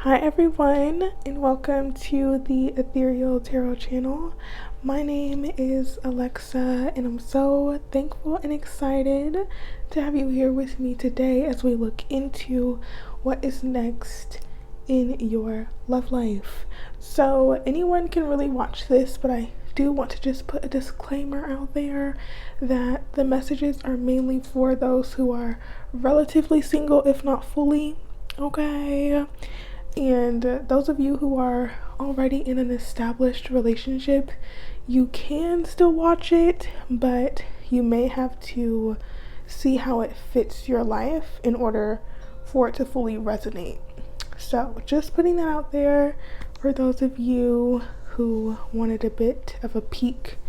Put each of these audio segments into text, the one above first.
Hi everyone, and welcome to the Ethereal Tarot channel. My name is Alexa, and I'm so thankful and excited to have you here with me today as we look into what is next in your love life. So anyone can really watch this, but I do want to just put a disclaimer out there that the messages are mainly for those who are relatively single, if not fully. Okay. And those of you who are already in an established relationship, you can still watch it, but you may have to see how it fits your life in order for it to fully resonate. So just putting that out there for those of you who wanted a bit of a peek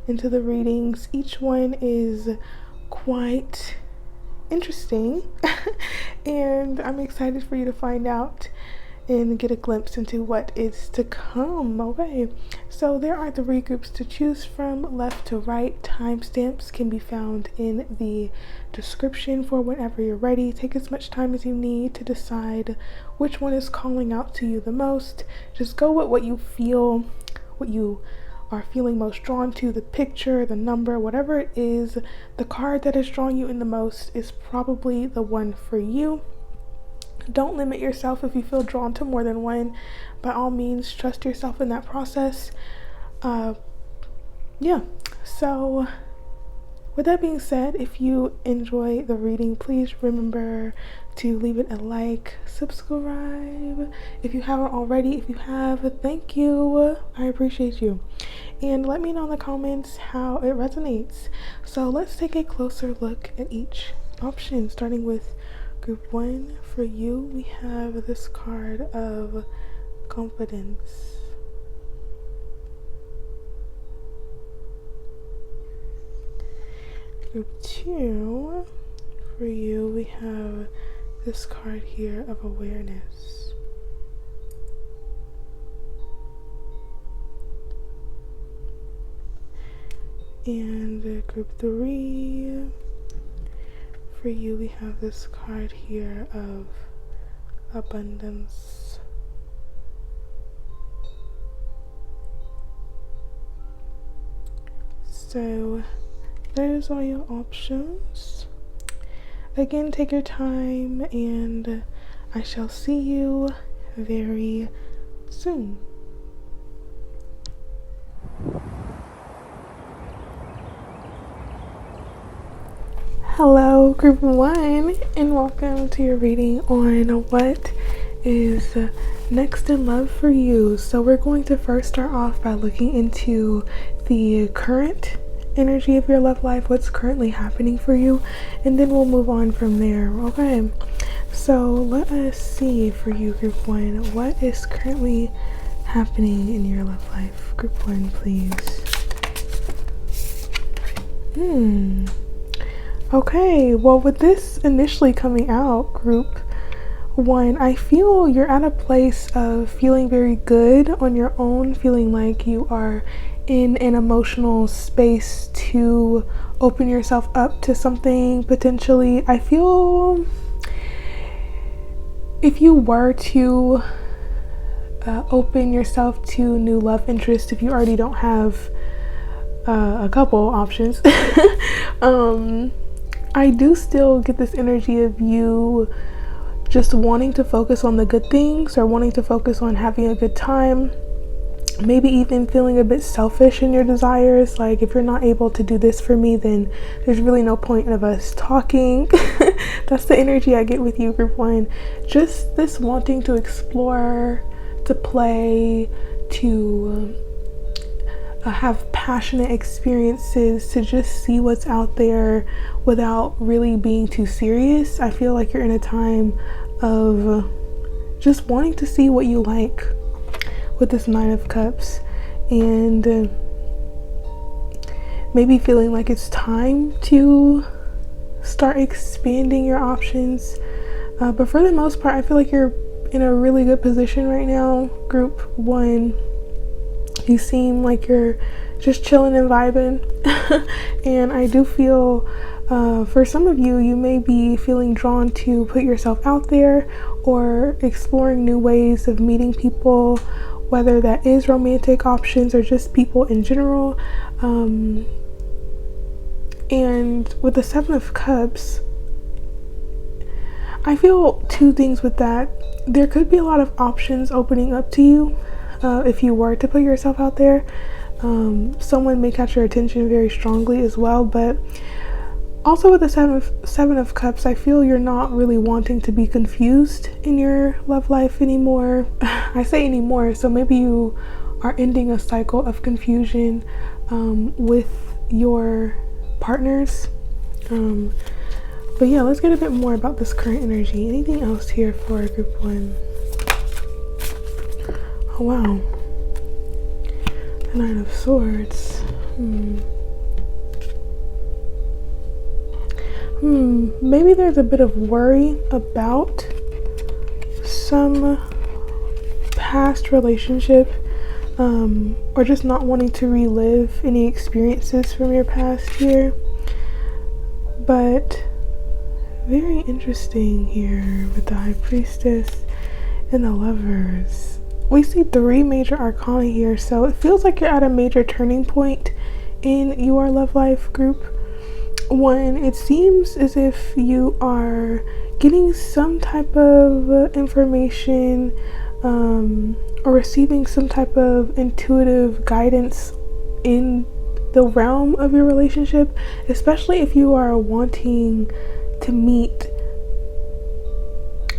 into the readings. Each one is quite interesting and I'm excited for you to find out and get a glimpse into what is to come. Okay, so there are 3 groups to choose from, left to right. Timestamps can be found in the description for whenever you're ready. Take as much time as you need to decide which one is calling out to you the most. Just go with what you feel, what you are feeling most drawn to, the picture, the number, whatever it is. The card that is drawing you in the most is probably the one for you. Don't limit yourself if you feel drawn to more than one. By all means, trust yourself in that process. So with that being said, if you enjoy the reading, please remember to leave it a like, subscribe if you haven't already. If you have, thank you. I appreciate you. And let me know in the comments how it resonates. So let's take a closer look at each option, starting with Group 1. For you, we have this card of confidence. Group 2, for you, we have this card here of awareness. And Group 3, for you, we have this card here of abundance. So those are your options. Again, take your time, and I shall see you very soon. Hello, Group 1, and welcome to your reading on what is next in love for you. So we're going to first start off by looking into the current energy of your love life, what's currently happening for you, and then we'll move on from there. Okay, so let us see for you, Group 1, what is currently happening in your love life. Group 1, please. Okay, well, with this initially coming out, Group 1, I feel you're at a place of feeling very good on your own, feeling like you are in an emotional space to open yourself up to something potentially. I feel if you were to open yourself to new love interest, if you already don't have a couple options, I do still get this energy of you just wanting to focus on the good things, or wanting to focus on having a good time, maybe even feeling a bit selfish in your desires. Like, if you're not able to do this for me, then there's really no point of us talking. That's the energy I get with you, Group 1. Just this wanting to explore, to play, to have passionate experiences, to just see what's out there without really being too serious. I feel like you're in a time of just wanting to see what you like with this 9 of Cups, and maybe feeling like it's time to start expanding your options. But for the most part, I feel like you're in a really good position right now, Group 1. You seem like you're just chilling and vibing. And I do feel For some of you, you may be feeling drawn to put yourself out there or exploring new ways of meeting people, whether that is romantic options or just people in general. And with the Seven of Cups, I feel two things with that. There could be a lot of options opening up to you if you were to put yourself out there. Someone may catch your attention very strongly as well, but also with the Seven of Cups, I feel you're not really wanting to be confused in your love life anymore. I say anymore, so maybe you are ending a cycle of confusion with your partners. But yeah, let's get a bit more about this current energy. Anything else here for group 1? Oh wow. The Nine of Swords. Maybe there's a bit of worry about some past relationship, or just not wanting to relive any experiences from your past here. But very interesting here with the High Priestess and the Lovers. We see 3 major arcana here, so it feels like you're at a major turning point in your love life, group 1. It seems as if you are getting some type of information or receiving some type of intuitive guidance in the realm of your relationship, especially if you are wanting to meet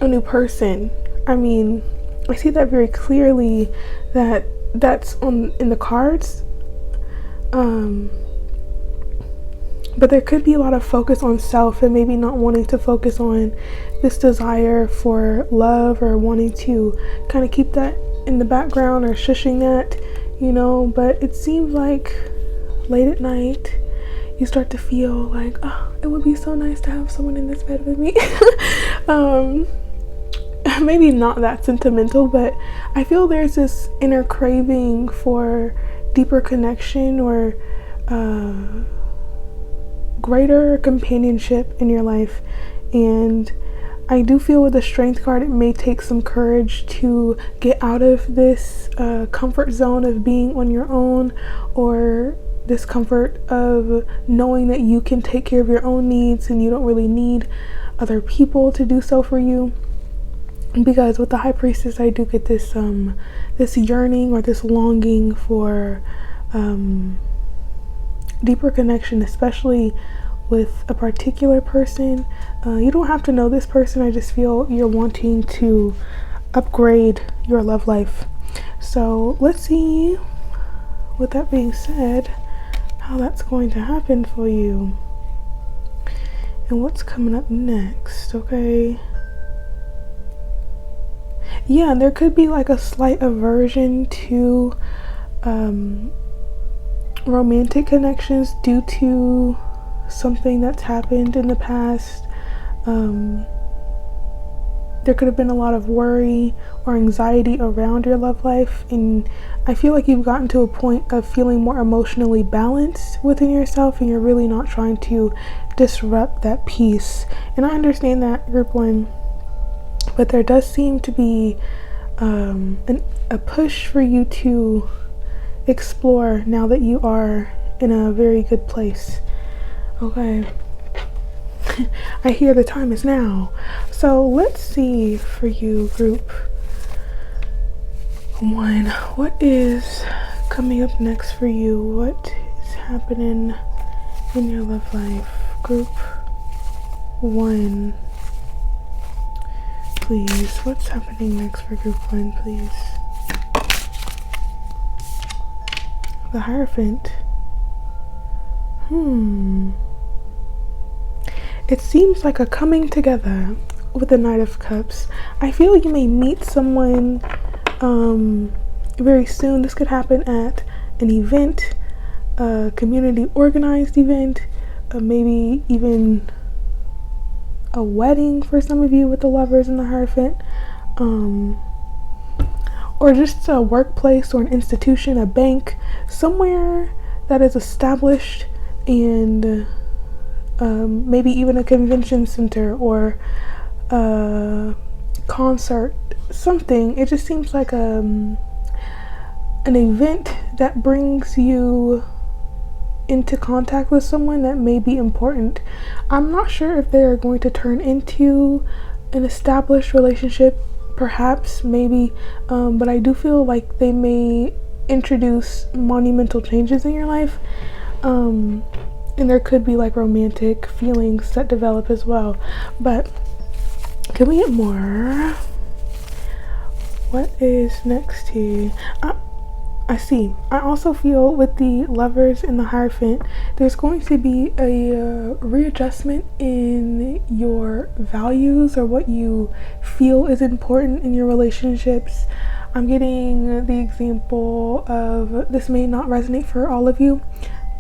a new person. I mean, I see that very clearly, that's in the cards. But there could be a lot of focus on self and maybe not wanting to focus on this desire for love, or wanting to kind of keep that in the background or shushing that, you know. But it seems like late at night you start to feel like, oh, it would be so nice to have someone in this bed with me. Maybe not that sentimental, but I feel there's this inner craving for deeper connection or greater companionship in your life. And I do feel with the Strength card, it may take some courage to get out of this comfort zone of being on your own, or this comfort of knowing that you can take care of your own needs and you don't really need other people to do so for you. Because with the High Priestess, I do get this this yearning or this longing for deeper connection, especially with a particular person. You don't have to know this person. I just feel you're wanting to upgrade your love life. So let's see, with that being said, how that's going to happen for you and what's coming up next. Okay. Yeah, and there could be like a slight aversion to romantic connections due to something that's happened in the past. There could have been a lot of worry or anxiety around your love life, and I feel like you've gotten to a point of feeling more emotionally balanced within yourself, and you're really not trying to disrupt that peace. And I understand that, group 1, but there does seem to be a push for you to explore now that you are in a very good place. Okay. I hear the time is now. So let's see for you, group 1. What is coming up next for you? What is happening in your love life? Group 1. Please, what's happening next for group 1, please? The Hierophant. It seems like a coming together with the Knight of Cups. I feel you may meet someone very soon. This could happen at an event, a community organized event, maybe even a wedding for some of you with the Lovers and the Hierophant, or just a workplace or an institution, a bank, somewhere that is established and maybe even a convention center or a concert, something. It just seems like an event that brings you into contact with someone that may be important. I'm not sure if they are going to turn into an established relationship, perhaps, maybe, but I do feel like they may introduce monumental changes in your life, and there could be like romantic feelings that develop as well. But can we get more? What is next here? I see. I also feel with the Lovers and the Hierophant, there's going to be a readjustment in your values or what you feel is important in your relationships. I'm getting the example of, this may not resonate for all of you,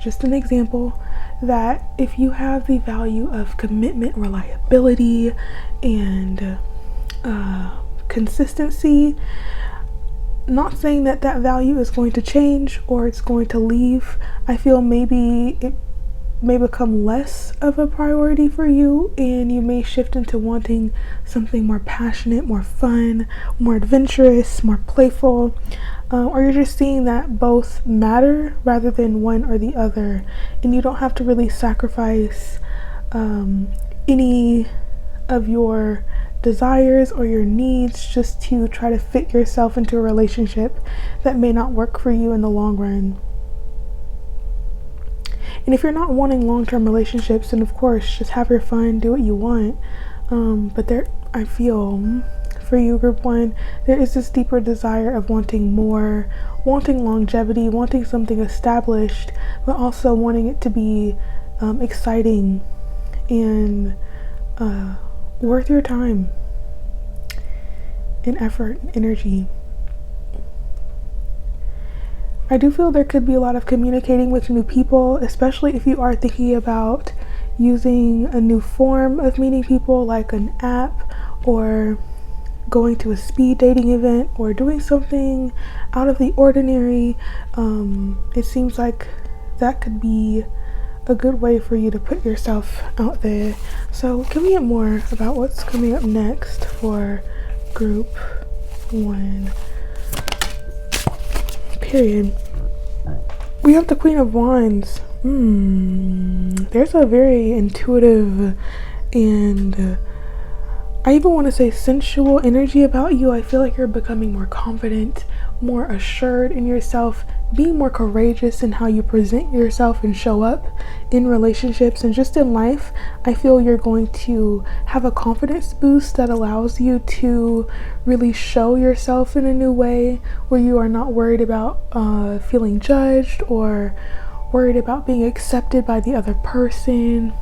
just an example, that if you have the value of commitment, reliability, and consistency, not saying that that value is going to change or it's going to leave. I feel maybe it may become less of a priority for you, and you may shift into wanting something more passionate, more fun, more adventurous, more playful, or you're just seeing that both matter rather than one or the other, and you don't have to really sacrifice any of your desires or your needs just to try to fit yourself into a relationship that may not work for you in the long run. And if you're not wanting long-term relationships, then of course just have your fun, do what you want, but there, I feel for you, group 1, there is this deeper desire of wanting more, wanting longevity, wanting something established, but also wanting it to be exciting and worth your time and effort and energy. I do feel there could be a lot of communicating with new people, especially if you are thinking about using a new form of meeting people like an app, or going to a speed dating event, or doing something out of the ordinary. It seems like that could be a good way for you to put yourself out there. So can we get more about what's coming up next for group 1? Period. We have the Queen of Wands. There's a very intuitive and I even want to say sensual energy about you. I feel like you're becoming more confident, more assured in yourself, being more courageous in how you present yourself and show up in relationships and just in life. I feel you're going to have a confidence boost that allows you to really show yourself in a new way, where you are not worried about feeling judged or worried about being accepted by the other person,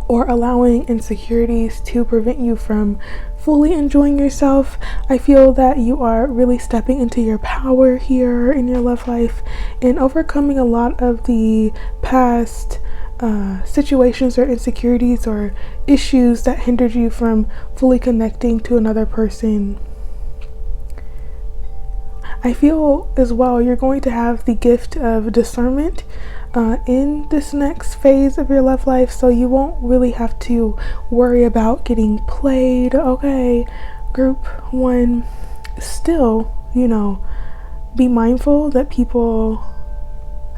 or allowing insecurities to prevent you from fully enjoying yourself. I feel that you are really stepping into your power here in your love life and overcoming a lot of the past situations or insecurities or issues that hindered you from fully connecting to another person. I feel as well you're going to have the gift of discernment in this next phase of your love life, so you won't really have to worry about getting played. Okay, group 1, still, be mindful that people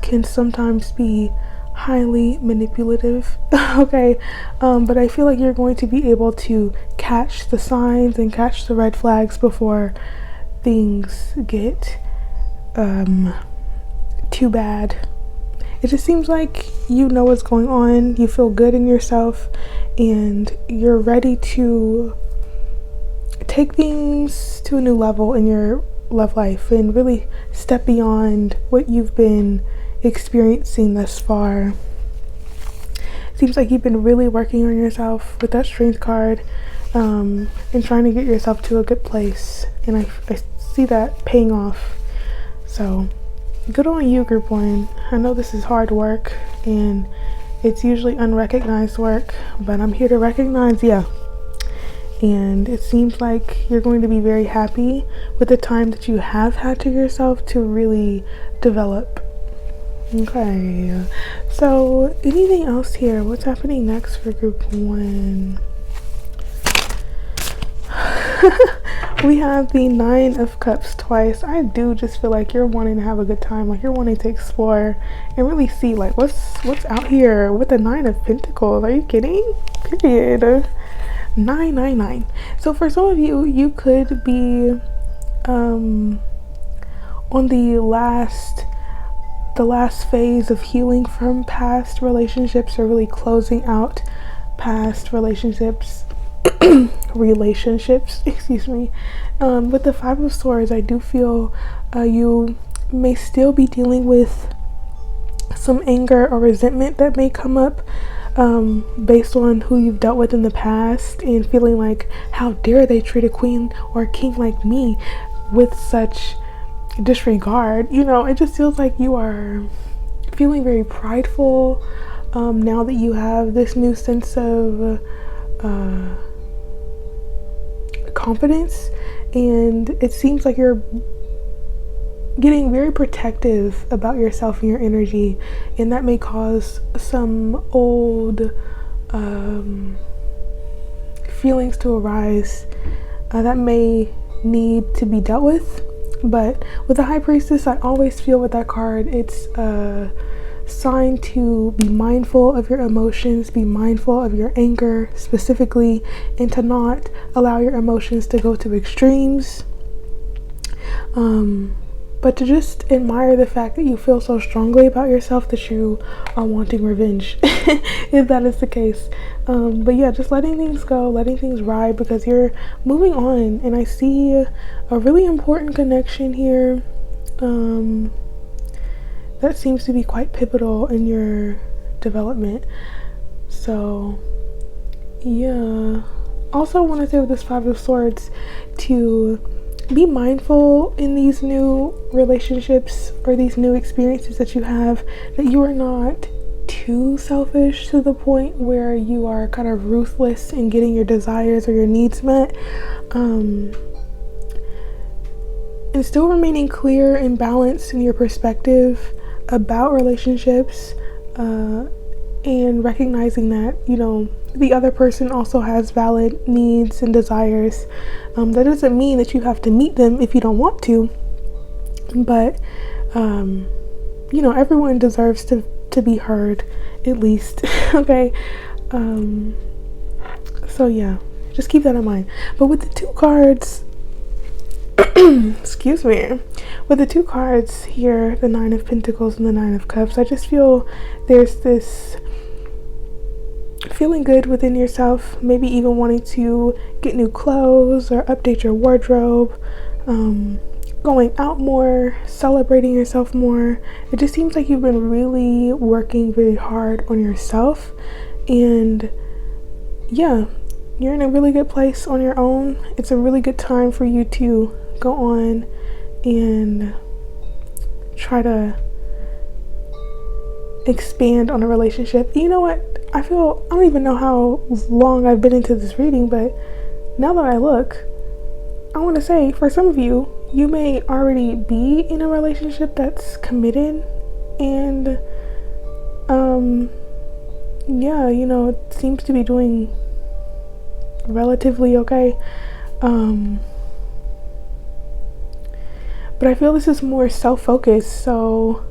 can sometimes be highly manipulative. Okay, but I feel like you're going to be able to catch the signs and catch the red flags before things get too bad. It just seems like you know what's going on, you feel good in yourself, and you're ready to take things to a new level in your love life and really step beyond what you've been experiencing thus far. Seems like you've been really working on yourself with that Strength card, and trying to get yourself to a good place, and I see that paying off. So good on you, group 1. I know this is hard work and it's usually unrecognized work, but I'm here to recognize you. And it seems like you're going to be very happy with the time that you have had to yourself to really develop. Okay, so anything else here? What's happening next for group 1? We have the 9 of Cups twice. I do just feel like you're wanting to have a good time, like you're wanting to explore and really see like what's out here with the 9 of Pentacles. Are you kidding? Period. 999. So for some of you, you could be on the last phase of healing from past relationships, or really closing out past relationships, excuse me. With the 5 of Swords, I do feel you may still be dealing with some anger or resentment that may come up based on who you've dealt with in the past, and feeling like, how dare they treat a queen or a king like me with such disregard. You know, it just feels like you are feeling very prideful now that you have this new sense of confidence, and it seems like you're getting very protective about yourself and your energy, and that may cause some old feelings to arise that may need to be dealt with. But with the High Priestess, I always feel with that card, it's a sign to be mindful of your emotions, be mindful of your anger specifically, and to not allow your emotions to go to extremes. But to just admire the fact that you feel so strongly about yourself that you are wanting revenge, if that is the case. But yeah, just letting things go, letting things ride, because you're moving on. And I see a really important connection here that seems to be quite pivotal in your development. So yeah. Also, I want to say with this 5 of Swords to be mindful in these new relationships or these new experiences that you have, that you are not too selfish to the point where you are kind of ruthless in getting your desires or your needs met, and still remaining clear and balanced in your perspective about relationships, and recognizing that, you know, the other person also has valid needs and desires. That doesn't mean that you have to meet them if you don't want to, but you know, everyone deserves to be heard, at least. Okay. So yeah, just keep that in mind. But with the 2 cards excuse me, with the 2 cards here, the 9 of Pentacles and the 9 of Cups, I just feel there's this feeling good within yourself, maybe even wanting to get new clothes or update your wardrobe, going out more, celebrating yourself more. It just seems like you've been really working very hard on yourself, and yeah, you're in a really good place on your own. It's a really good time for you to go on and try to expand on a relationship. You know what? I don't even know how long I've been into this reading, but now that I look, I want to say, for some of you, you may already be in a relationship that's committed, and yeah, you know, it seems to be doing relatively okay. But I feel this is more self-focused, so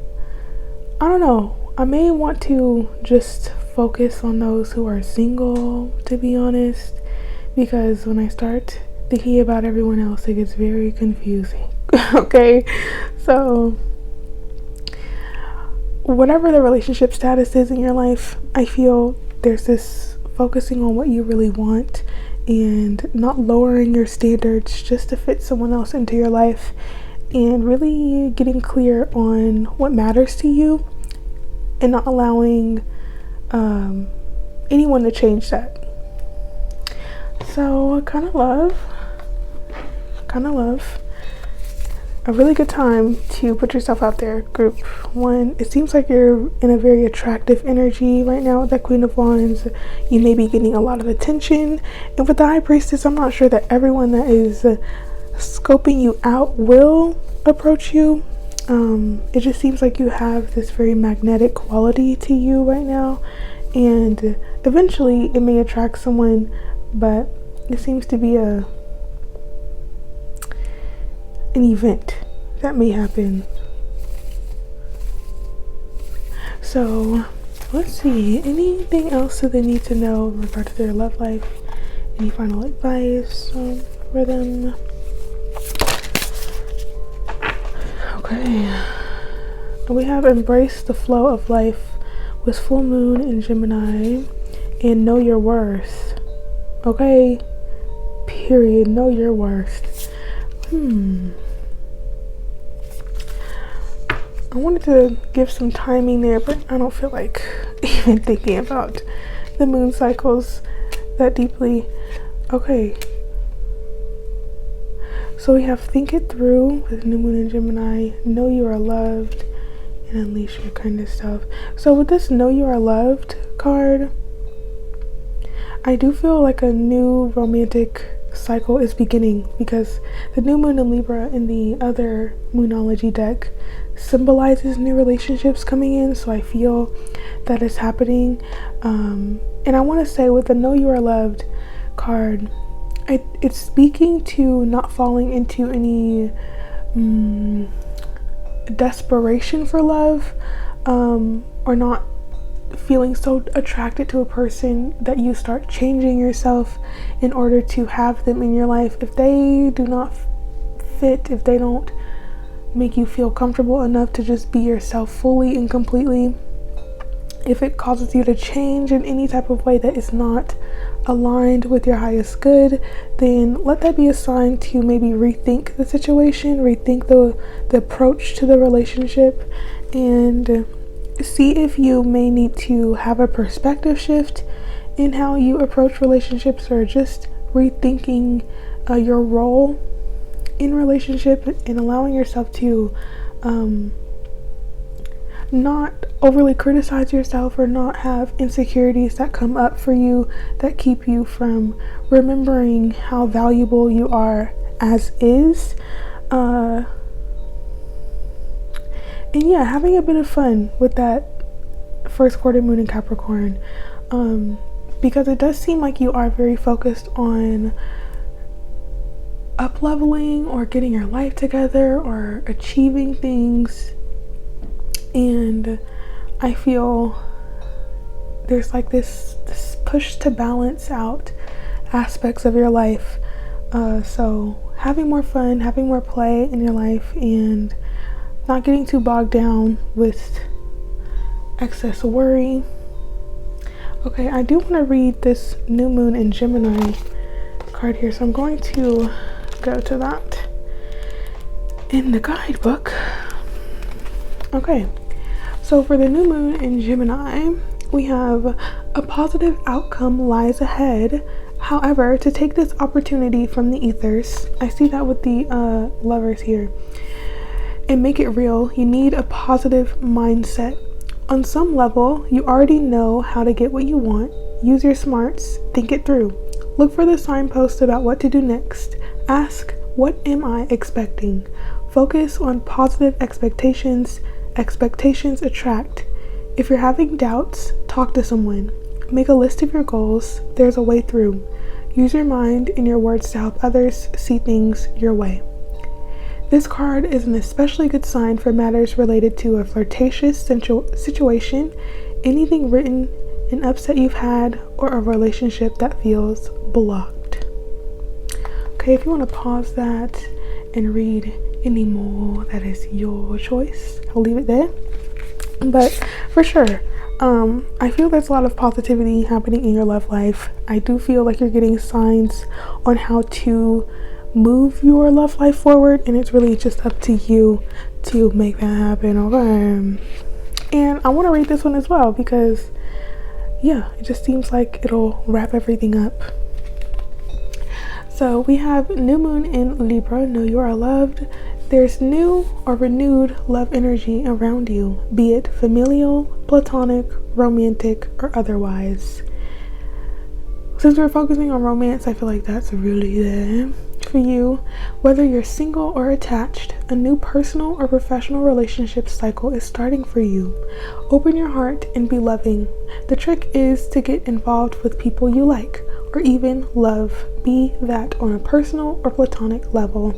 I don't know. I may want to just focus on those who are single, to be honest, because when I start thinking about everyone else, it gets very confusing. Okay, so whatever the relationship status is in your life, I feel there's this focusing on what you really want and not lowering your standards just to fit someone else into your life, and really getting clear on what matters to you and not allowing anyone to change that. So kind of love a really good time to put yourself out there, group 1. It seems like you're in a very attractive energy right now with that Queen of Wands. You may be getting a lot of attention, and with the High Priestess, I'm not sure that everyone that is scoping you out will approach you, It just seems like you have this very magnetic quality to you right now, and eventually it may attract someone, but it seems to be an event that may happen. So let's see, anything else that they need to know in regard to their love life? Any final advice for them? Okay, we have embrace the flow of life with full moon in Gemini and know your worth. Okay, period. Know your worth. I wanted to give some timing there, but I don't feel like even thinking about the moon cycles that deeply. Okay, so we have think it through with new moon in Gemini, know you are loved, and unleash your kind of self. So with this know you are loved card, I do feel like a new romantic cycle is beginning, because the new moon in Libra in the other moonology deck symbolizes new relationships coming in, so I feel that is happening. And I want to say with the know you are loved card, it's speaking to not falling into any desperation for love, or not feeling so attracted to a person that you start changing yourself in order to have them in your life. If they do not fit, if they don't make you feel comfortable enough to just be yourself fully and completely, if it causes you to change in any type of way that is not aligned with your highest good, then let that be a sign to maybe rethink the situation, rethink the approach to the relationship, and see if you may need to have a perspective shift in how you approach relationships, or just rethinking your role in relationship and allowing yourself to not overly criticize yourself or not have insecurities that come up for you that keep you from remembering how valuable you are as is. And yeah, having a bit of fun with that first quarter moon in Capricorn, because it does seem like you are very focused on up-leveling or getting your life together or achieving things, and I feel there's like this push to balance out aspects of your life, so having more fun, having more play in your life, and not getting too bogged down with excess worry. Okay, I do want to read this new moon in Gemini card here, so I'm going to go to that in the guidebook. Okay, so for the new moon in Gemini, we have a positive outcome lies ahead. However, to take this opportunity from the ethers, I see that with the lovers here, and make it real, you need a positive mindset. On some level, you already know how to get what you want. Use your smarts, think it through. Look for the signposts about what to do next. Ask, what am I expecting? Focus on positive expectations. Expectations attract. If you're having doubts, talk to someone. Make a list of your goals. There's a way through. Use your mind and your words to help others see things your way. This card is an especially good sign for matters related to a flirtatious situation, anything written, an upset you've had, or a relationship that feels blocked. Okay, if you want to pause that and read any more, that is your choice. I'll leave it there. But for sure, I feel there's a lot of positivity happening in your love life. I do feel like you're getting signs on how to move your love life forward, and it's really just up to you to make that happen. Okay, and I want to read this one as well because yeah, it just seems like it'll wrap everything up. So we have new moon in Libra, know you are loved. There's new or renewed love energy around you, be it familial, platonic, romantic, or otherwise. Since we're focusing on romance, I feel like that's really there. for you. Whether you're single or attached, a new personal or professional relationship cycle is starting for you. Open your heart and be loving. The trick is to get involved with people you like or even love, be that on a personal or platonic level.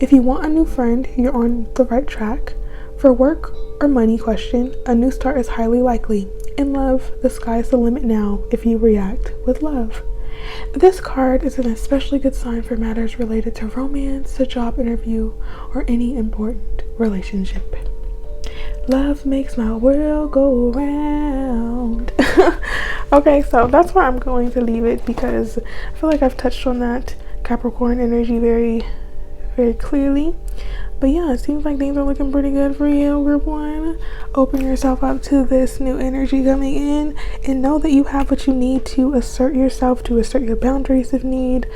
If you want a new friend, you're on the right track. For work or money question, a new start is highly likely. In love, the sky's the limit now if you react with love. This card is an especially good sign for matters related to romance, a job interview, or any important relationship. Love makes my world go round. Okay, so that's where I'm going to leave it because I feel like I've touched on that Capricorn energy very, very clearly. But yeah, it seems like things are looking pretty good for you, group 1. Open yourself up to this new energy coming in and know that you have what you need to assert yourself, to assert your boundaries if need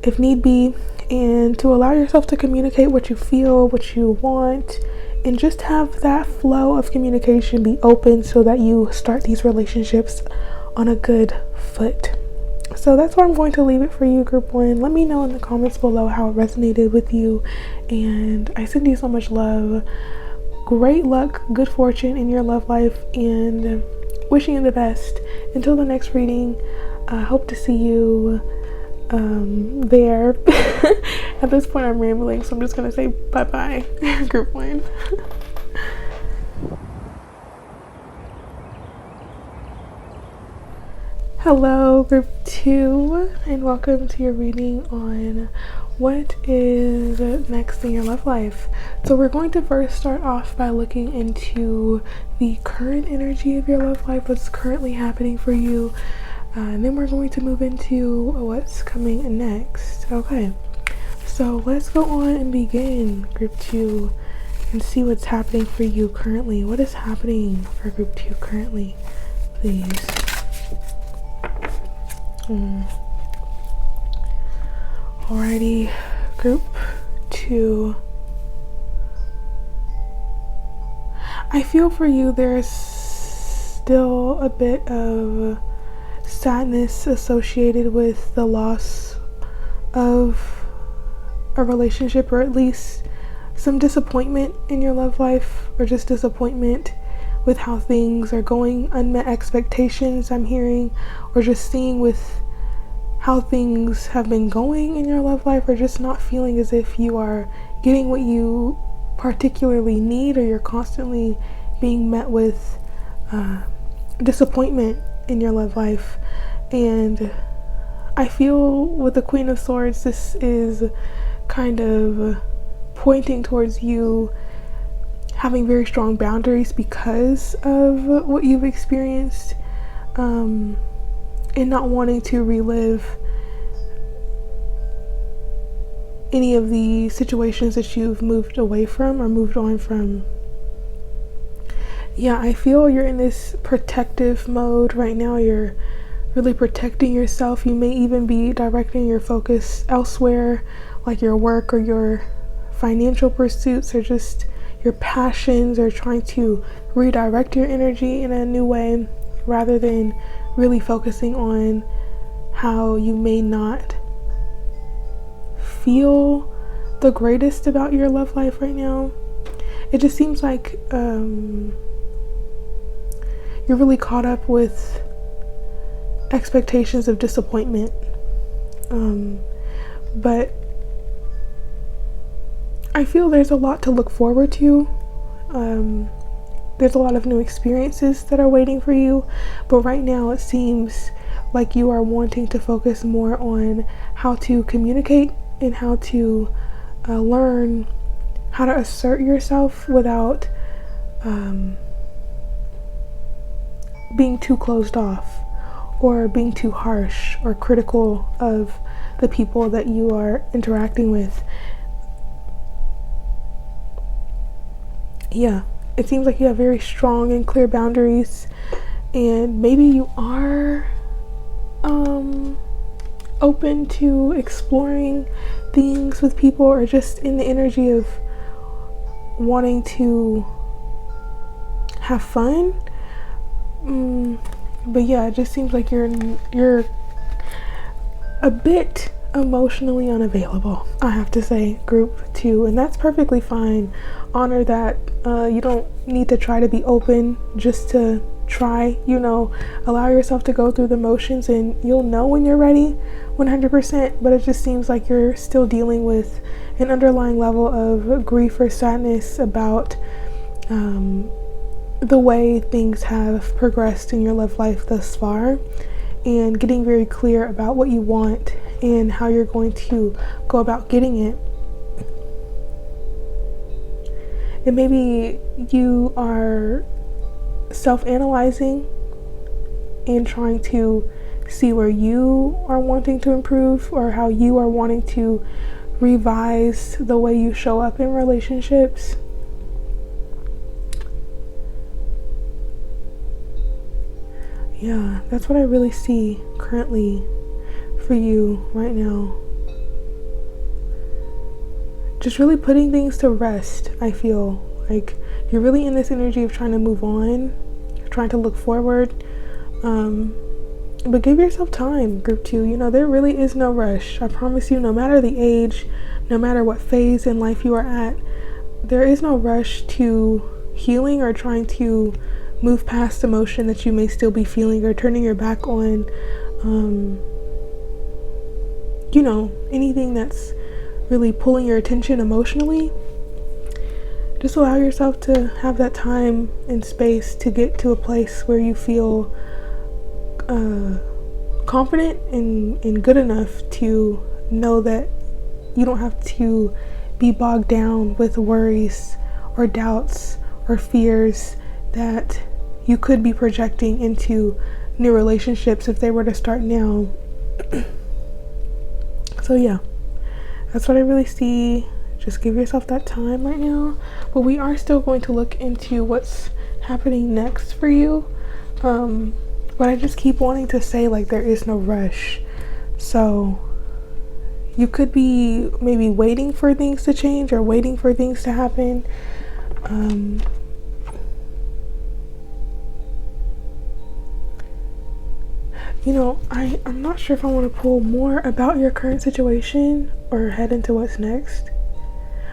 be, and to allow yourself to communicate what you feel, what you want, and just have that flow of communication be open so that you start these relationships on a good foot. So that's where I'm going to leave it for you, group 1. Let me know in the comments below how it resonated with you, and I send you so much love. Great luck, good fortune in your love life, and wishing you the best. Until the next reading, I hope to see you there. At this point I'm rambling, so I'm just gonna say bye-bye, group 1. Hello, group 2, and welcome to your reading on what is next in your love life. So we're going to first start off by looking into the current energy of your love life, what's currently happening for you, and then we're going to move into what's coming next. Okay, so let's go on and begin, group 2, and see what's happening for you currently. What is happening for group 2 currently, please? Alrighty, group 2. I feel for you there's still a bit of sadness associated with the loss of a relationship, or at least some disappointment in your love life, or just disappointment with how things are going, unmet expectations I'm hearing, or just seeing with how things have been going in your love life, or just not feeling as if you are getting what you particularly need, or you're constantly being met with disappointment in your love life. And I feel with the Queen of Swords, this is kind of pointing towards you having very strong boundaries because of what you've experienced, and not wanting to relive any of the situations that you've moved away from or moved on from. Yeah, I feel you're in this protective mode right now. You're really protecting yourself. You may even be directing your focus elsewhere, like your work or your financial pursuits, or just your passions, or trying to redirect your energy in a new way rather than really focusing on how you may not feel the greatest about your love life right now. It just seems like you're really caught up with expectations of disappointment, but I feel there's a lot to look forward to. There's a lot of new experiences that are waiting for you, but right now it seems like you are wanting to focus more on how to communicate and how to learn how to assert yourself without being too closed off or being too harsh or critical of the people that you are interacting with. Yeah, it seems like you have very strong and clear boundaries, and maybe you are open to exploring things with people, or just in the energy of wanting to have fun. But yeah, it just seems like you're a bit emotionally unavailable, I have to say, group 2, and that's perfectly fine. Honor that. You don't need to try to be open just to try, allow yourself to go through the motions, and you'll know when you're ready 100%, but it just seems like you're still dealing with an underlying level of grief or sadness about the way things have progressed in your love life thus far, and getting very clear about what you want and how you're going to go about getting it. And maybe you are self-analyzing and trying to see where you are wanting to improve, or how you are wanting to revise the way you show up in relationships. Yeah, that's what I really see currently for you right now. Just really putting things to rest. I feel like you're really in this energy of trying to move on, trying to look forward, but give yourself time, group 2. There really is no rush. I promise you, no matter the age, no matter what phase in life you are at, there is no rush to healing or trying to move past emotion that you may still be feeling, or turning your back on anything that's really pulling your attention emotionally. Just allow yourself to have that time and space to get to a place where you feel confident and good enough to know that you don't have to be bogged down with worries or doubts or fears that you could be projecting into new relationships if they were to start now. So yeah, that's what I really see. Just give yourself that time right now. But we are still going to look into what's happening next for you. But I just keep wanting to say, like, there is no rush. So you could be maybe waiting for things to change or waiting for things to happen. I'm not sure if I want to pull more about your current situation or head into what's next,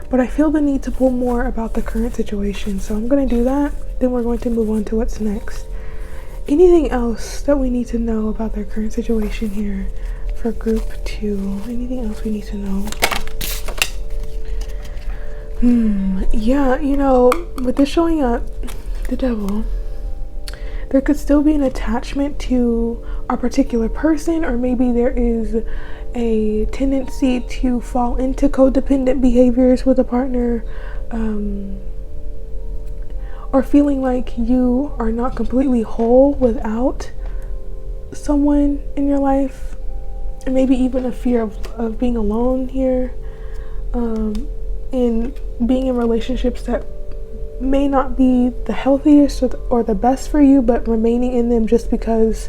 but I feel the need to pull more about the current situation. So I'm going to do that. Then we're going to move on to what's next. Anything else that we need to know about their current situation here for group 2? Anything else we need to know? Yeah, with this showing up, the devil, there could still be an attachment to a particular person, or maybe there is a tendency to fall into codependent behaviors with a partner, or feeling like you are not completely whole without someone in your life, and maybe even a fear of being alone here, and being in relationships that may not be the healthiest or the best for you, but remaining in them just because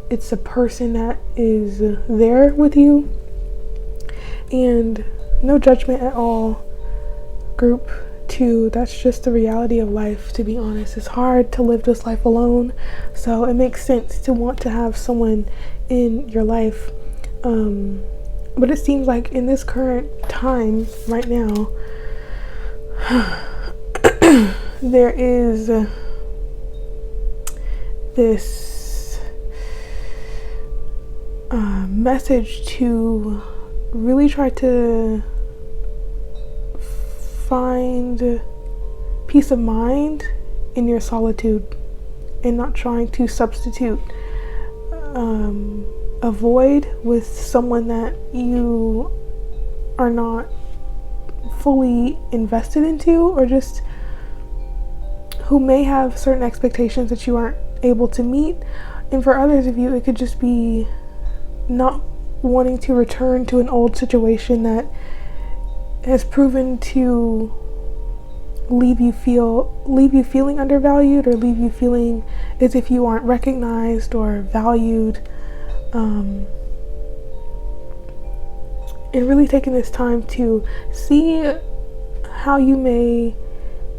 it's a person that is there with you. And no judgment at all, group 2. That's just the reality of life, to be honest. It's hard to live this life alone, so it makes sense to want to have someone in your life. But it seems like in this current time right now, there is this message to really try to find peace of mind in your solitude, and not trying to substitute a void with someone that you are not fully invested into, or just who may have certain expectations that you aren't able to meet. And for others of you, it could just be not wanting to return to an old situation that has proven to leave you feeling undervalued, or leave you feeling as if you aren't recognized or valued. And really taking this time to see how you may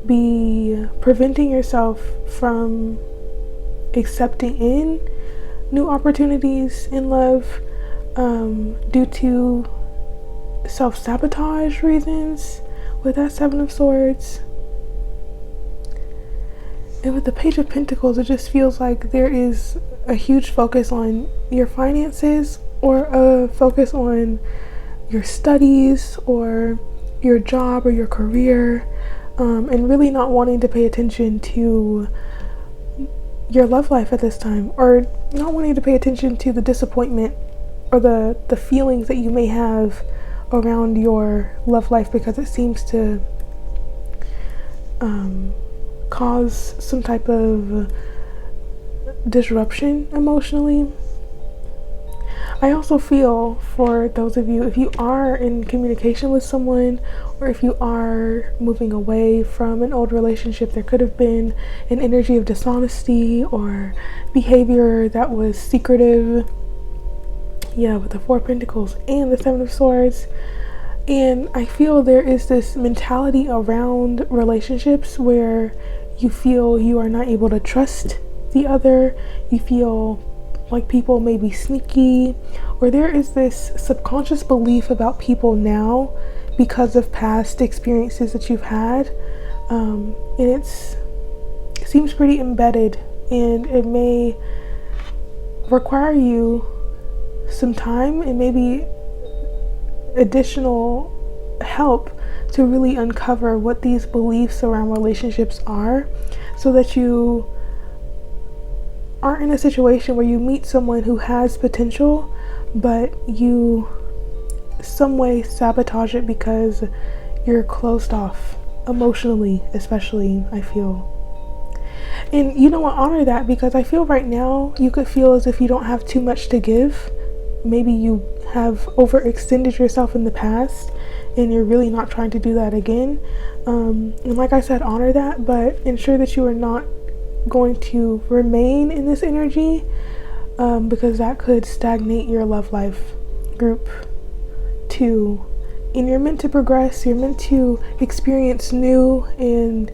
be preventing yourself from accepting in new opportunities in love, due to self-sabotage reasons with that Seven of Swords. And with the Page of Pentacles, it just feels like there is a huge focus on your finances, or a focus on your studies or your job or your career, and really not wanting to pay attention to your love life at this time, or not wanting to pay attention to the disappointment or the feelings that you may have around your love life, because it seems to cause some type of disruption emotionally. I also feel for those of you, if you are in communication with someone, or if you are moving away from an old relationship, there could have been an energy of dishonesty or behavior that was secretive. Yeah, with the Four of Pentacles and the Seven of Swords. And I feel there is this mentality around relationships where you feel you are not able to trust the other. You feel like people may be sneaky, or there is this subconscious belief about people now because of past experiences that you've had, and it seems pretty embedded, and it may require you some time and maybe additional help to really uncover what these beliefs around relationships are, so that you aren't in a situation where you meet someone who has potential, but you some way sabotage it because you're closed off emotionally, especially, I feel. And you know what, honor that, because I feel right now you could feel as if you don't have too much to give. Maybe you have overextended yourself in the past and you're really not trying to do that again. And like I said, honor that, but ensure that you are not going to remain in this energy, because that could stagnate your love life. Group 2, and you're meant to progress. You're meant to experience new and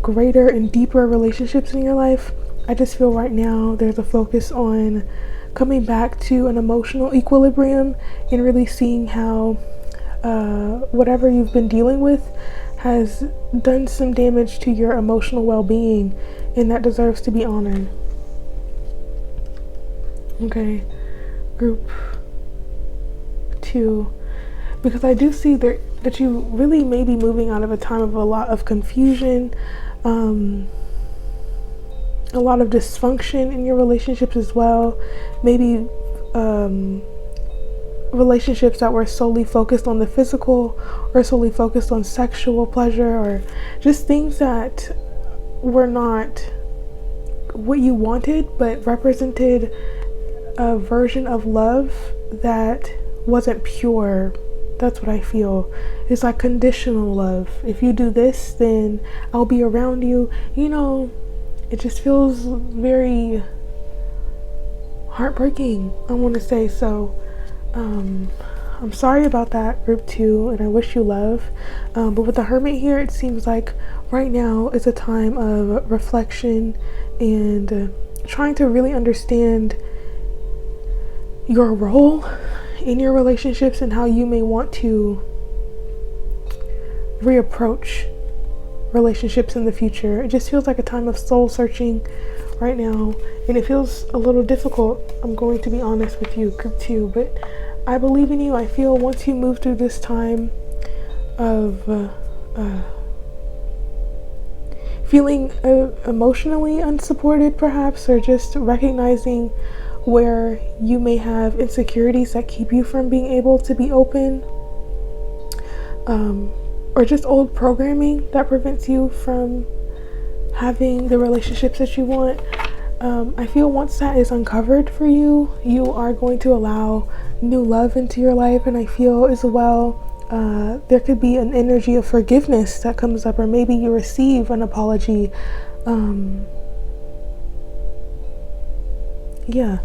greater and deeper relationships in your life. I just feel right now there's a focus on coming back to an emotional equilibrium and really seeing how whatever you've been dealing with has done some damage to your emotional well-being, and that deserves to be honored. Okay, group 2, because I do see that you really may be moving out of a time of a lot of confusion, a lot of dysfunction in your relationships as well. Maybe relationships that were solely focused on the physical, or solely focused on sexual pleasure, or just things that were not what you wanted, but represented a version of love that wasn't pure. That's what I feel. It's like conditional love. If you do this, then I'll be around you. You know, it just feels very heartbreaking, I want to say. So I'm sorry about that, group 2, and I wish you love. But with the Hermit here, it seems like right now is a time of reflection and trying to really understand your role in your relationships and how you may want to reapproach relationships in the future. It just feels like a time of soul searching right now, and it feels a little difficult, I'm going to be honest with you, group 2, but I believe in you. I feel once you move through this time of feeling emotionally unsupported perhaps, or just recognizing where you may have insecurities that keep you from being able to be open, or just old programming that prevents you from having the relationships that you want. I feel once that is uncovered for you, you are going to allow new love into your life. And I feel as well there could be an energy of forgiveness that comes up, or maybe you receive an apology. Yeah,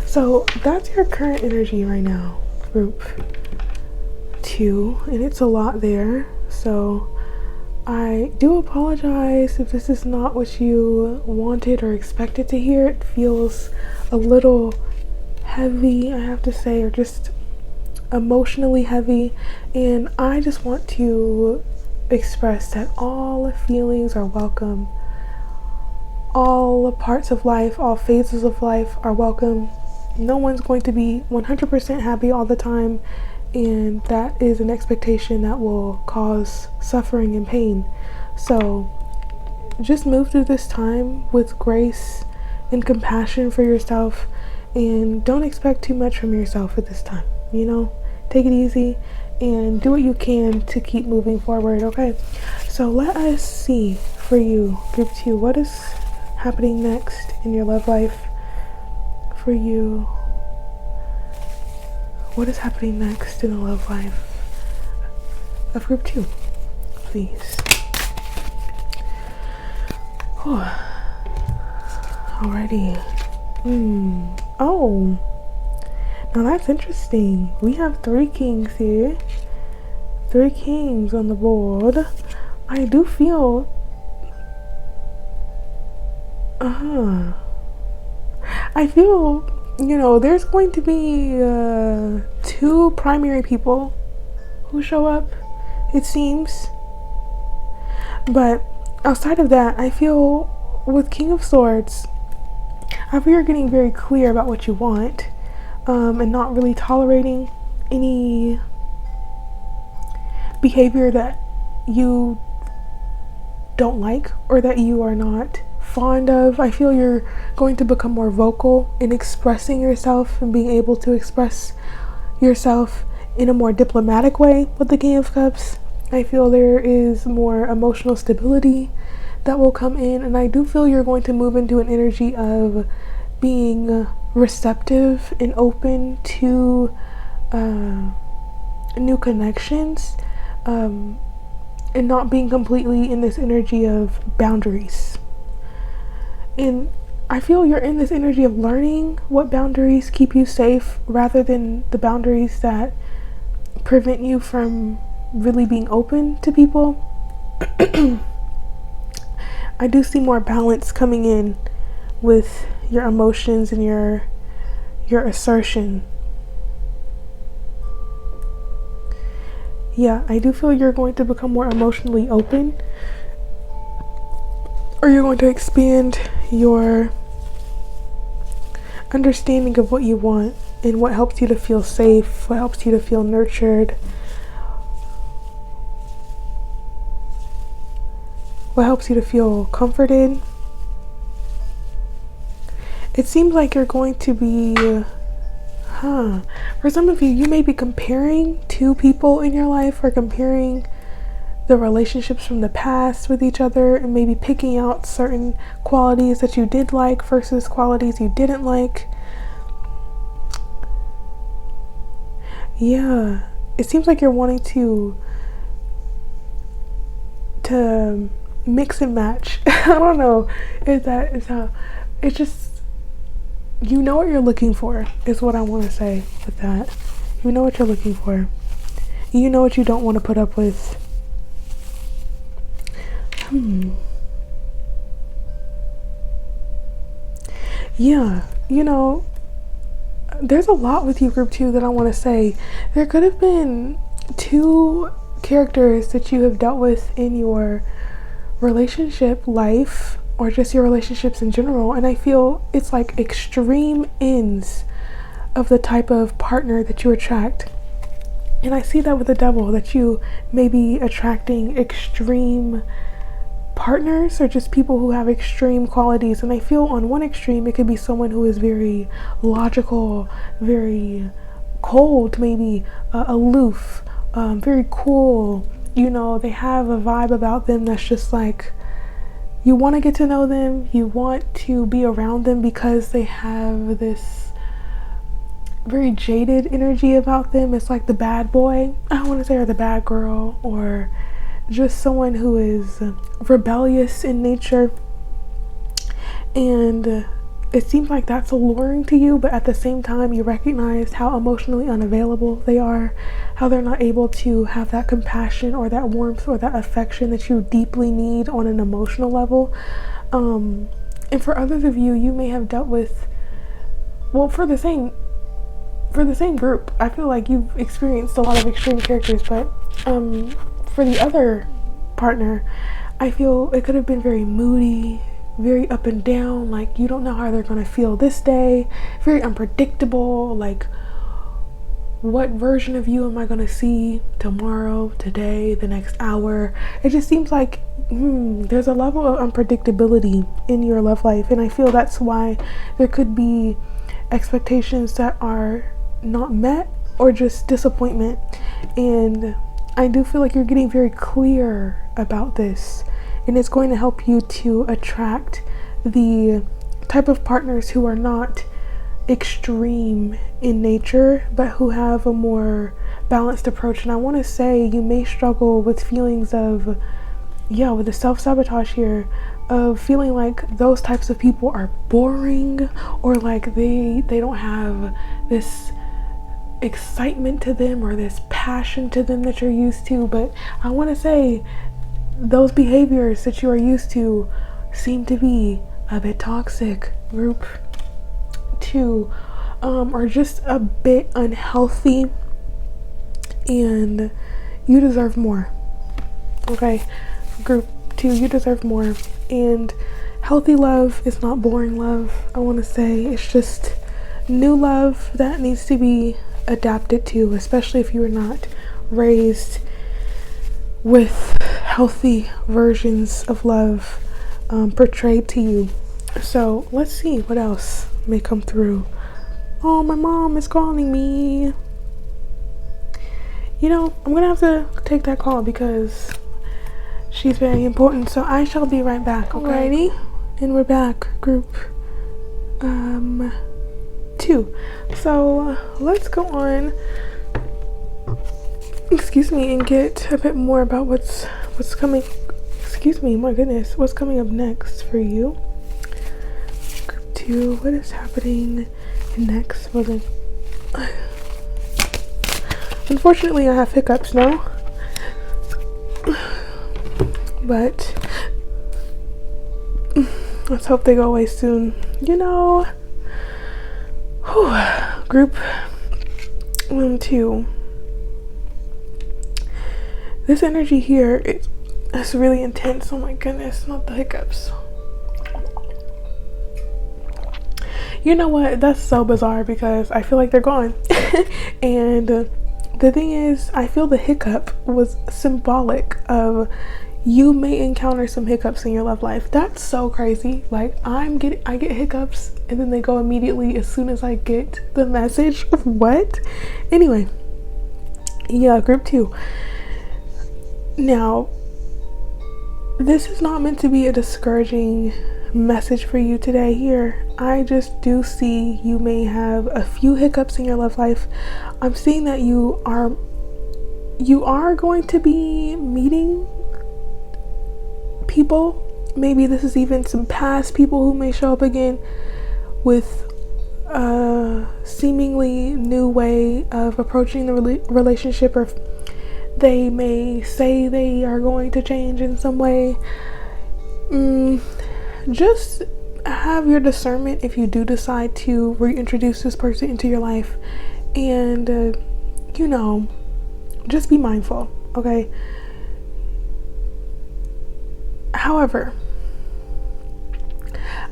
so that's your current energy right now, group 2, and it's a lot there. So I do apologize if this is not what you wanted or expected to hear. It feels a little heavy, I have to say, or just emotionally heavy. And I just want to express that all feelings are welcome. All parts of life, all phases of life are welcome. No one's going to be 100% happy all the time, and that is an expectation that will cause suffering and pain. So just move through this time with grace and compassion for yourself, and don't expect too much from yourself at this time. Take it easy and do what you can to keep moving forward. Okay, so let us see for you, group 2, what is happening next in your love life for you. What is happening next in the love life of group 2, please? Alrighty. Oh, now that's interesting. We have 3 kings here. 3 kings on the board. I do feel I feel, there's going to be 2 primary people who show up, it seems. But outside of that, I feel with King of Swords, I feel you're getting very clear about what you want, and not really tolerating any behavior that you don't like or that you are not fond of. I feel you're going to become more vocal in expressing yourself and being able to express yourself in a more diplomatic way with the King of Cups. I feel there is more emotional stability that will come in, and I do feel you're going to move into an energy of being receptive and open to new connections, and not being completely in this energy of boundaries. And I feel you're in this energy of learning what boundaries keep you safe rather than the boundaries that prevent you from really being open to people. I do see more balance coming in with your emotions and your assertion. Yeah, I do feel you're going to become more emotionally open, or you're going to expand your understanding of what you want and what helps you to feel safe, what helps you to feel nurtured, what helps you to feel comforted. It seems like you're going to be, for some of you, you may be comparing 2 people in your life, or comparing the relationships from the past with each other, and maybe picking out certain qualities that you did like versus qualities you didn't like. Yeah, it seems like you're wanting to mix and match. I don't know if that is how, it's just, you know what you're looking for is what I want to say with that. You know what you're looking for. You know what you don't want to put up with. Yeah, there's a lot with you, group 2, that I want to say. There could have been 2 characters that you have dealt with in your relationship life, or just your relationships in general, and I feel it's like extreme ends of the type of partner that you attract. And I see that with the Devil, that you may be attracting extreme partners, or just people who have extreme qualities. And I feel on one extreme it could be someone who is very logical, very cold, maybe aloof, very cool. They have a vibe about them that's just like, you want to get to know them, you want to be around them because they have this very jaded energy about them. It's like the bad boy, I want to say, or the bad girl, or just someone who is rebellious in nature. And it seems like that's alluring to you, but at the same time you recognize how emotionally unavailable they are, how they're not able to have that compassion or that warmth or that affection that you deeply need on an emotional level. And for others of you, you may have dealt with, well, for the same for the same group, I feel like you've experienced a lot of extreme characters, but for the other partner, I feel it could have been very moody, very up and down, like you don't know how they're going to feel this day, very unpredictable, like what version of you am I going to see tomorrow, today, the next hour? It just seems like there's a level of unpredictability in your love life, and I feel that's why there could be expectations that are not met or just disappointment. And I do feel like you're getting very clear about this, and it's going to help you to attract the type of partners who are not extreme in nature but who have a more balanced approach. And I want to say you may struggle with feelings of with the self-sabotage here, of feeling like those types of people are boring, or like they don't have this excitement to them or this passion to them that you're used to. But I want to say those behaviors that you are used to seem to be a bit toxic, group 2, or just a bit unhealthy, and you deserve more. Okay, group 2, you deserve more. And healthy love is not boring love. I want to say it's just new love that needs to be adapted to, especially if you were not raised with healthy versions of love portrayed to you. So let's see what else may come through. Oh, my mom is calling me. You know, I'm gonna have to take that call because she's very important. So I shall be right back. Alrighty, and we're back, group 2. So let's go on, excuse me, and get a bit more about what's coming. Excuse me, my goodness, what's coming up next for you, group 2? What is happening next? Unfortunately, I have hiccups now, but let's hope they go away soon. You know, group 2. This energy here, it's really intense. Oh my goodness, not the hiccups. You know what? That's so bizarre because I feel like they're gone. And the thing is, I feel the hiccup was symbolic of you may encounter some hiccups in your love life. That's so crazy. Like I get hiccups and then they go immediately as soon as I get the message. What? Anyway, yeah, group 2. Now, this is not meant to be a discouraging message for you today here. I just do see you may have a few hiccups in your love life. I'm seeing that you are going to be meeting people. Maybe this is even some past people who may show up again with a seemingly new way of approaching the relationship, or they may say they are going to change in some way. Just have your discernment if you do decide to reintroduce this person into your life, and just be mindful, okay? However,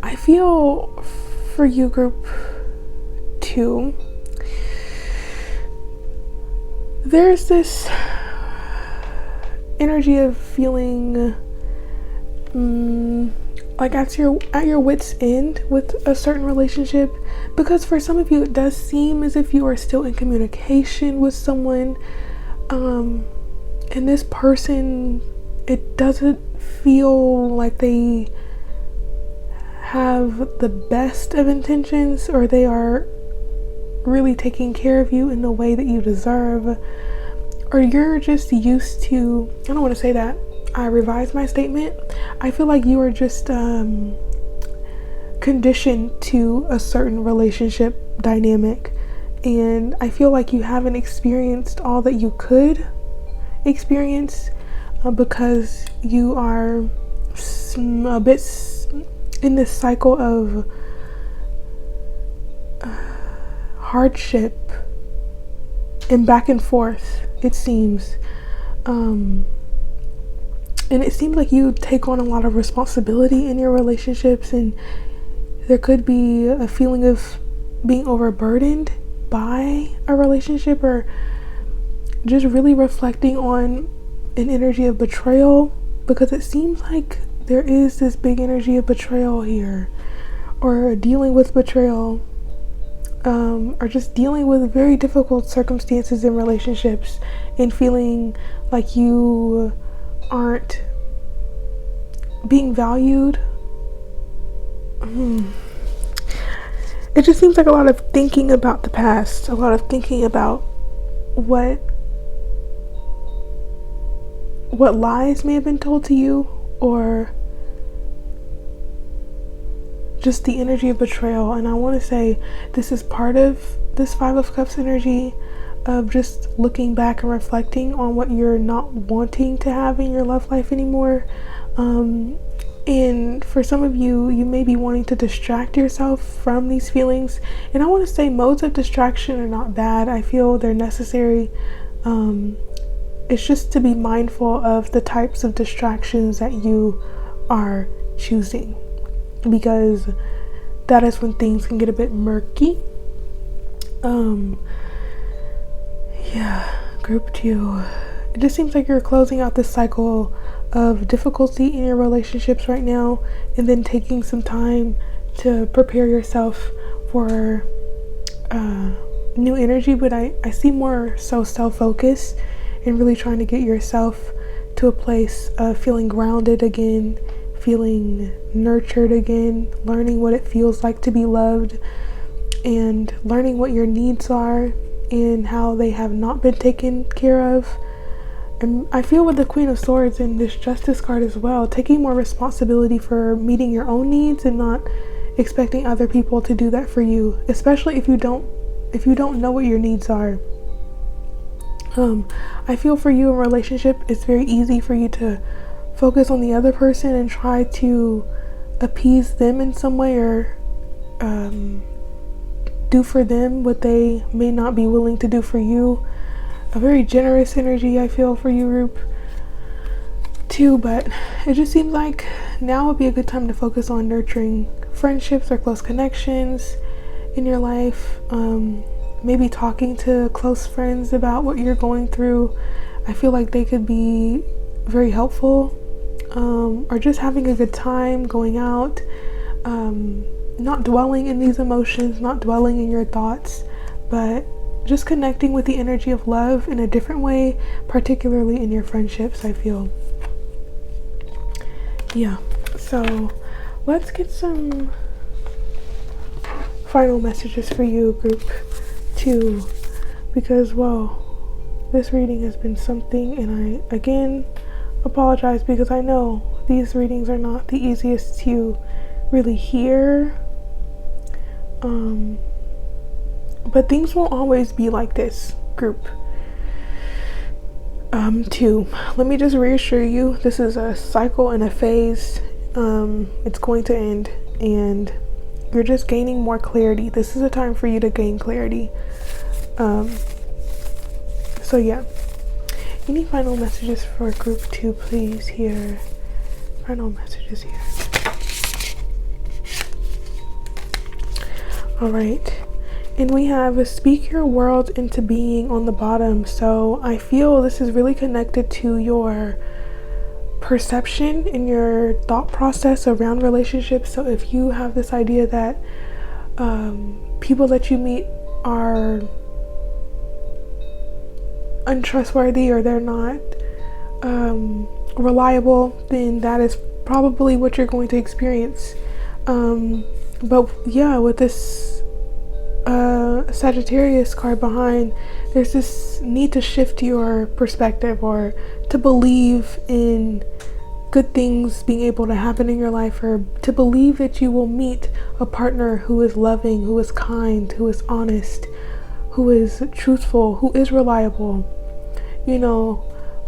I feel for you, group 2, there's this energy of feeling like at your wit's end with a certain relationship, because for some of you it does seem as if you are still in communication with someone, and this person, it doesn't feel like they have the best of intentions, or they are really taking care of you in the way that you deserve, or you're just used to, I don't want to say that, I revised my statement. I feel like you are just conditioned to a certain relationship dynamic, and I feel like you haven't experienced all that you could experience because you are a bit in this cycle of hardship and back and forth, it seems. And it seems like you take on a lot of responsibility in your relationships, and there could be a feeling of being overburdened by a relationship, or just really reflecting on an energy of betrayal, because it seems like there is this big energy of betrayal here, or dealing with betrayal, or just dealing with very difficult circumstances in relationships and feeling like you aren't being valued. It just seems like a lot of thinking about the past, a lot of thinking about what lies may have been told to you, or just the energy of betrayal. And I want to say this is part of this Five of Cups energy of just looking back and reflecting on what you're not wanting to have in your love life anymore. And for some of you, you may be wanting to distract yourself from these feelings. And I want to say modes of distraction are not bad. I feel they're necessary. It's just to be mindful of the types of distractions that you are choosing, because that is when things can get a bit murky. Group 2. It just seems like you're closing out this cycle of difficulty in your relationships right now, and then taking some time to prepare yourself for new energy. But I see more so self-focus and really trying to get yourself to a place of feeling grounded again, feeling nurtured again, learning what it feels like to be loved, and learning what your needs are and how they have not been taken care of. And I feel with the Queen of Swords and this Justice card as well, taking more responsibility for meeting your own needs and not expecting other people to do that for you, especially if you don't know what your needs are. I feel for you in a relationship, it's very easy for you to focus on the other person and try to appease them in some way, or do for them what they may not be willing to do for you. A very generous energy I feel for you, group 2, but it just seems like now would be a good time to focus on nurturing friendships or close connections in your life. Maybe talking to close friends about what you're going through. I feel like they could be very helpful. Or just having a good time, going out, not dwelling in these emotions, not dwelling in your thoughts, but just connecting with the energy of love in a different way, particularly in your friendships, I feel. Yeah, so let's get some final messages for you, group 2, because, well, this reading has been something, and I, again, apologize because I know these readings are not the easiest to really hear. But things won't always be like this, group 2. Let me just reassure you, this is a cycle and a phase. It's going to end, and you're just gaining more clarity. This is a time for you to gain clarity. So yeah. Any final messages for group 2, please? Here. Final messages here. Alright. And we have speak your world into being on the bottom. So I feel this is really connected to your perception and your thought process around relationships. So if you have this idea that people that you meet are untrustworthy, or they're not reliable, then that is probably what you're going to experience. But yeah, with this Sagittarius card behind, there's this need to shift your perspective, or to believe in good things being able to happen in your life, or to believe that you will meet a partner who is loving, who is kind, who is honest, who is truthful, who is reliable, you know,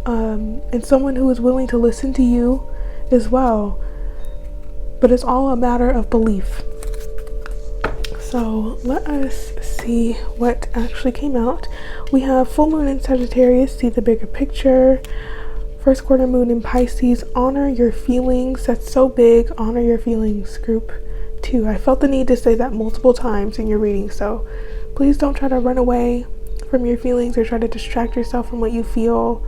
and someone who is willing to listen to you as well. But it's all a matter of belief. So let us see what actually came out. We have full moon in Sagittarius, see the bigger picture. First quarter moon in Pisces, honor your feelings. That's so big. Honor your feelings, group 2. I felt the need to say that multiple times in your reading, so please don't try to run away from your feelings or try to distract yourself from what you feel.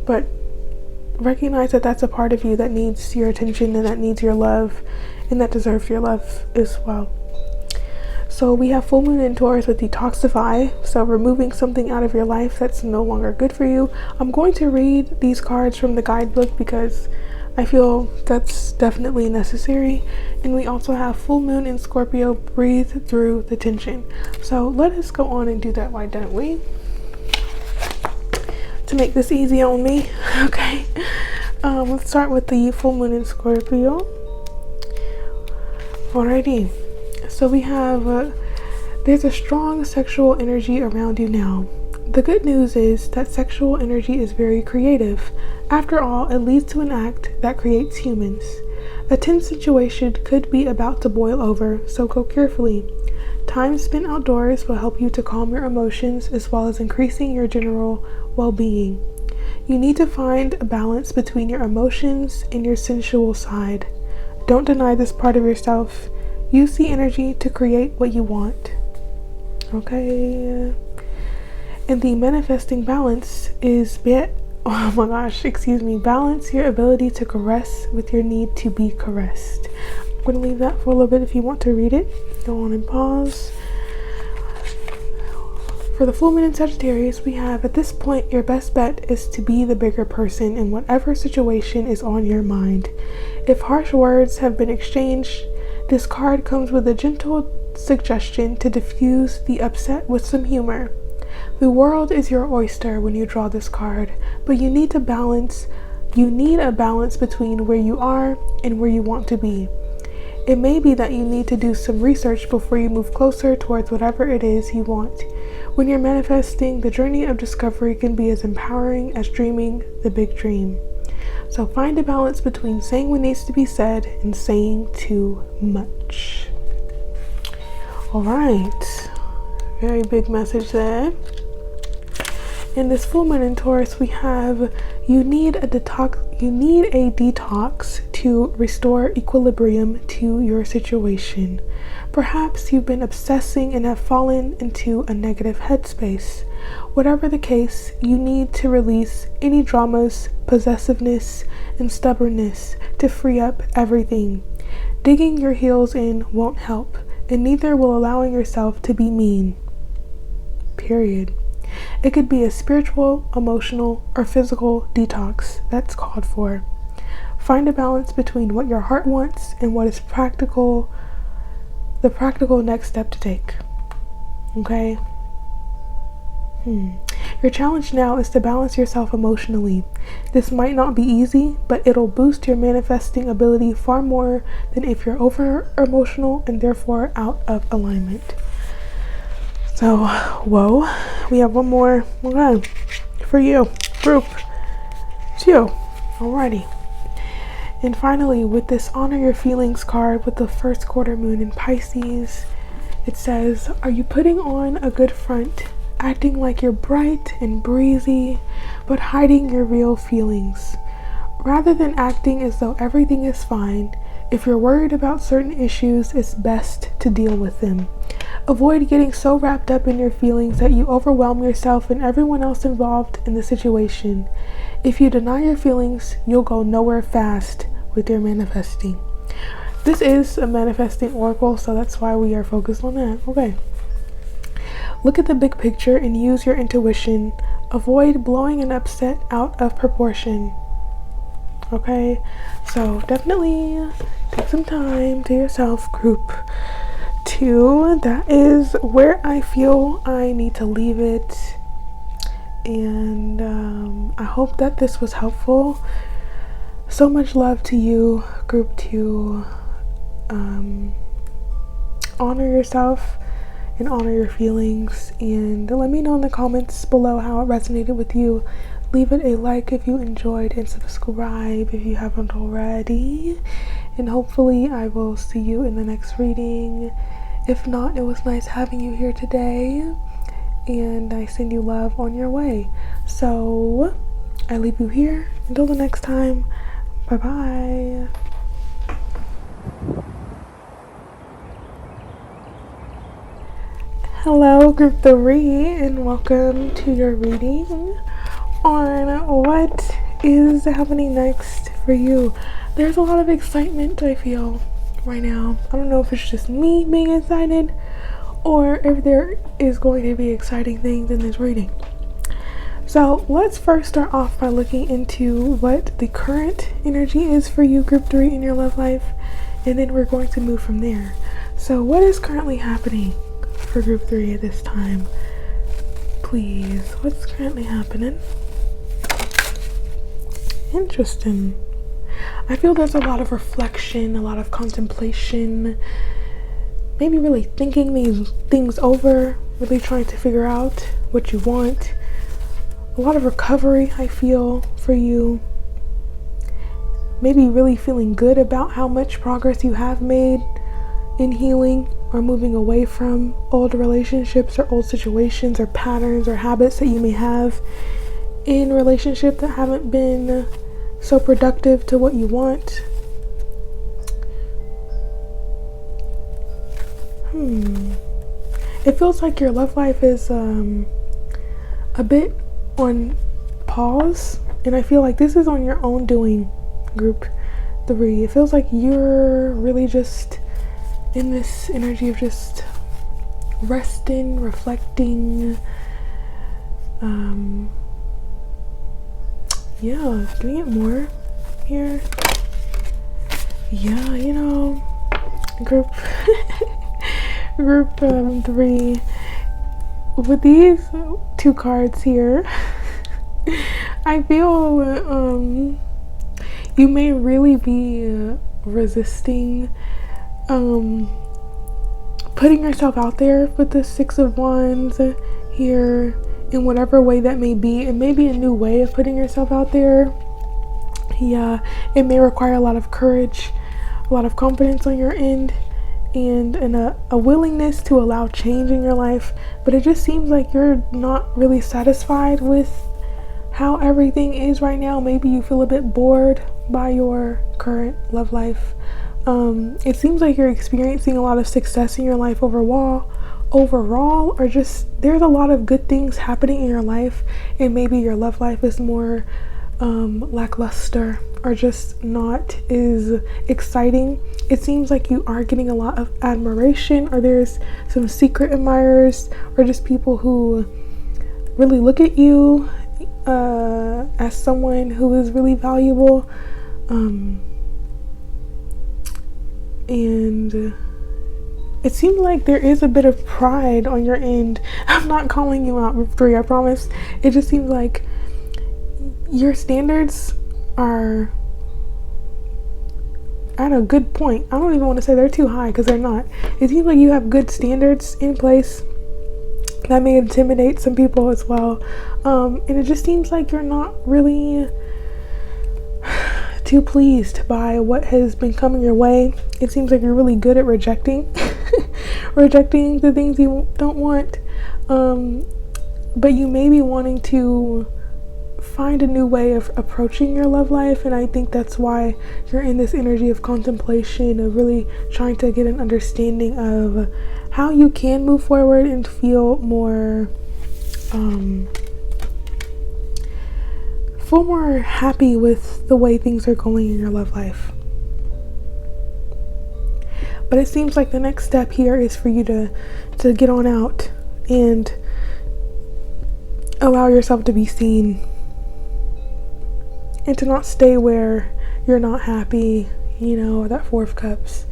But recognize that that's a part of you that needs your attention and that needs your love and that deserves your love as well. So we have full moon in Taurus with detoxify, so removing something out of your life that's no longer good for you. I'm going to read these cards from the guidebook because I feel that's definitely necessary. And we also have full moon in Scorpio, breathe through the tension. So let us go on and do that, why don't we? To make this easy on me, okay. Let's start with the full moon in Scorpio. Alrighty. So we have, there's a strong sexual energy around you now. The good news is that sexual energy is very creative. After all, it leads to an act that creates humans. A tense situation could be about to boil over, so go carefully. Time spent outdoors will help you to calm your emotions as well as increasing your general well-being. You need to find a balance between your emotions and your sensual side. Don't deny this part of yourself. Use the energy to create what you want. Okay. And the manifesting balance is balance your ability to caress with your need to be caressed. I'm going to leave that for a little bit. If you want to read it, go on and pause. For the full moon in Sagittarius, we have, at this point, your best bet is to be the bigger person in whatever situation is on your mind. If harsh words have been exchanged, this card comes with a gentle suggestion to diffuse the upset with some humor. The world is your oyster when you draw this card, but you need a balance between where you are and where you want to be. It may be that you need to do some research before you move closer towards whatever it is you want. When you're manifesting, the journey of discovery can be as empowering as dreaming the big dream. So find a balance between saying what needs to be said and saying too much. All right, very big message there. In this full moon in Taurus, we have you need a detox to restore equilibrium to your situation. Perhaps you've been obsessing and have fallen into a negative headspace. Whatever the case, you need to release any dramas, possessiveness, and stubbornness to free up everything. Digging your heels in won't help, and neither will allowing yourself to be mean. Period. It could be a spiritual, emotional, or physical detox that's called for. Find a balance between what your heart wants and what is the practical next step to take. Okay? Your challenge now is to balance yourself emotionally. This might not be easy, but it'll boost your manifesting ability far more than if you're over emotional and therefore out of alignment. So, whoa, we have one more for you, group 2. Alrighty. And finally, with this honor your feelings card with the first quarter moon in Pisces, it says, are you putting on a good front, acting like you're bright and breezy, but hiding your real feelings? Rather than acting as though everything is fine, if you're worried about certain issues, it's best to deal with them. Avoid getting so wrapped up in your feelings that you overwhelm yourself and everyone else involved in the situation. If you deny your feelings, you'll go nowhere fast with your manifesting. This is a manifesting oracle, so that's why we are focused on that. Okay. Look at the big picture and use your intuition. Avoid blowing an upset out of proportion. Okay, so definitely take some time to yourself, group 2. That is where I feel I need to leave it. And I hope that this was helpful. So much love to you, group 2. Honor yourself and honor your feelings, and let me know in the comments below how it resonated with you. leave it a like if you enjoyed, and subscribe if you haven't already. And hopefully I will see you in the next reading. If not, it was nice having you here today, and I send you love on your way. So I leave you here until the next time. Bye bye. Hello, group 3, and welcome to your reading on what is happening next for you. There's a lot of excitement I feel right now. I don't know if it's just me being excited or if there is going to be exciting things in this reading. So let's first start off by looking into what the current energy is for you, group 3, in your love life, and then we're going to move from there. So what is currently happening for group 3 at this time? Please, what's currently happening? Interesting. I feel there's a lot of reflection, a lot of contemplation, maybe really thinking these things over, really trying to figure out what you want. A lot of recovery, I feel, for you. Maybe really feeling good about how much progress you have made in healing or moving away from old relationships or old situations or patterns or habits that you may have in relationship that haven't been so productive to what you want. It feels like your love life is a bit on pause, and I feel like this is on your own doing, group 3. It feels like you're really just in this energy of just resting, reflecting. Yeah, can I get more here? Yeah, you know, group 3, with these 2 cards here, I feel you may really be resisting putting yourself out there with the 6 of Wands here, in whatever way that may be. It may be a new way of putting yourself out there. Yeah, it may require a lot of courage, a lot of confidence on your end, and a willingness to allow change in your life. But it just seems like you're not really satisfied with how everything is right now. Maybe you feel a bit bored by your current love life. It seems like you're experiencing a lot of success in your life overall, or just there's a lot of good things happening in your life, and maybe your love life is more lackluster or just not as exciting. It seems like you are getting a lot of admiration, or there's some secret admirers, or just people who really look at you as someone who is really valuable, and it seems like there is a bit of pride on your end. I'm not calling you out, group 3, I promise. It just seems like your standards are at a good point. I don't even want to say they're too high, because they're not. It seems like you have good standards in place that may intimidate some people as well. And it just seems like you're not really too pleased by what has been coming your way. It seems like you're really good at rejecting the things you don't want, but you may be wanting to find a new way of approaching your love life, and I think that's why you're in this energy of contemplation, of really trying to get an understanding of how you can move forward and feel more happy with the way things are going in your love life. But it seems like the next step here is for you to get on out and allow yourself to be seen, and to not stay where you're not happy, you know, that 4 of Cups.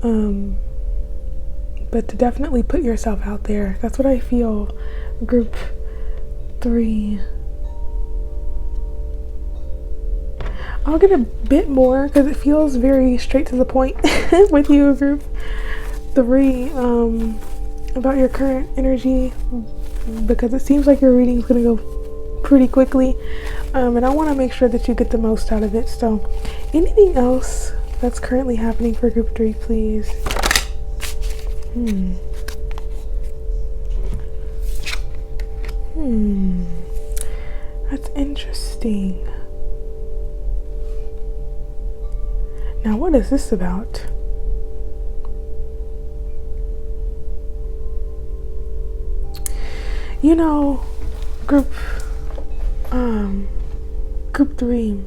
But to definitely put yourself out there. That's what I feel, group 3. I'll get a bit more because it feels very straight to the point with you, group 3, about your current energy, because it seems like your reading is going to go pretty quickly, and I want to make sure that you get the most out of it. So anything else that's currently happening for group 3, please? That's interesting. Now, what is this about? You know, group 3,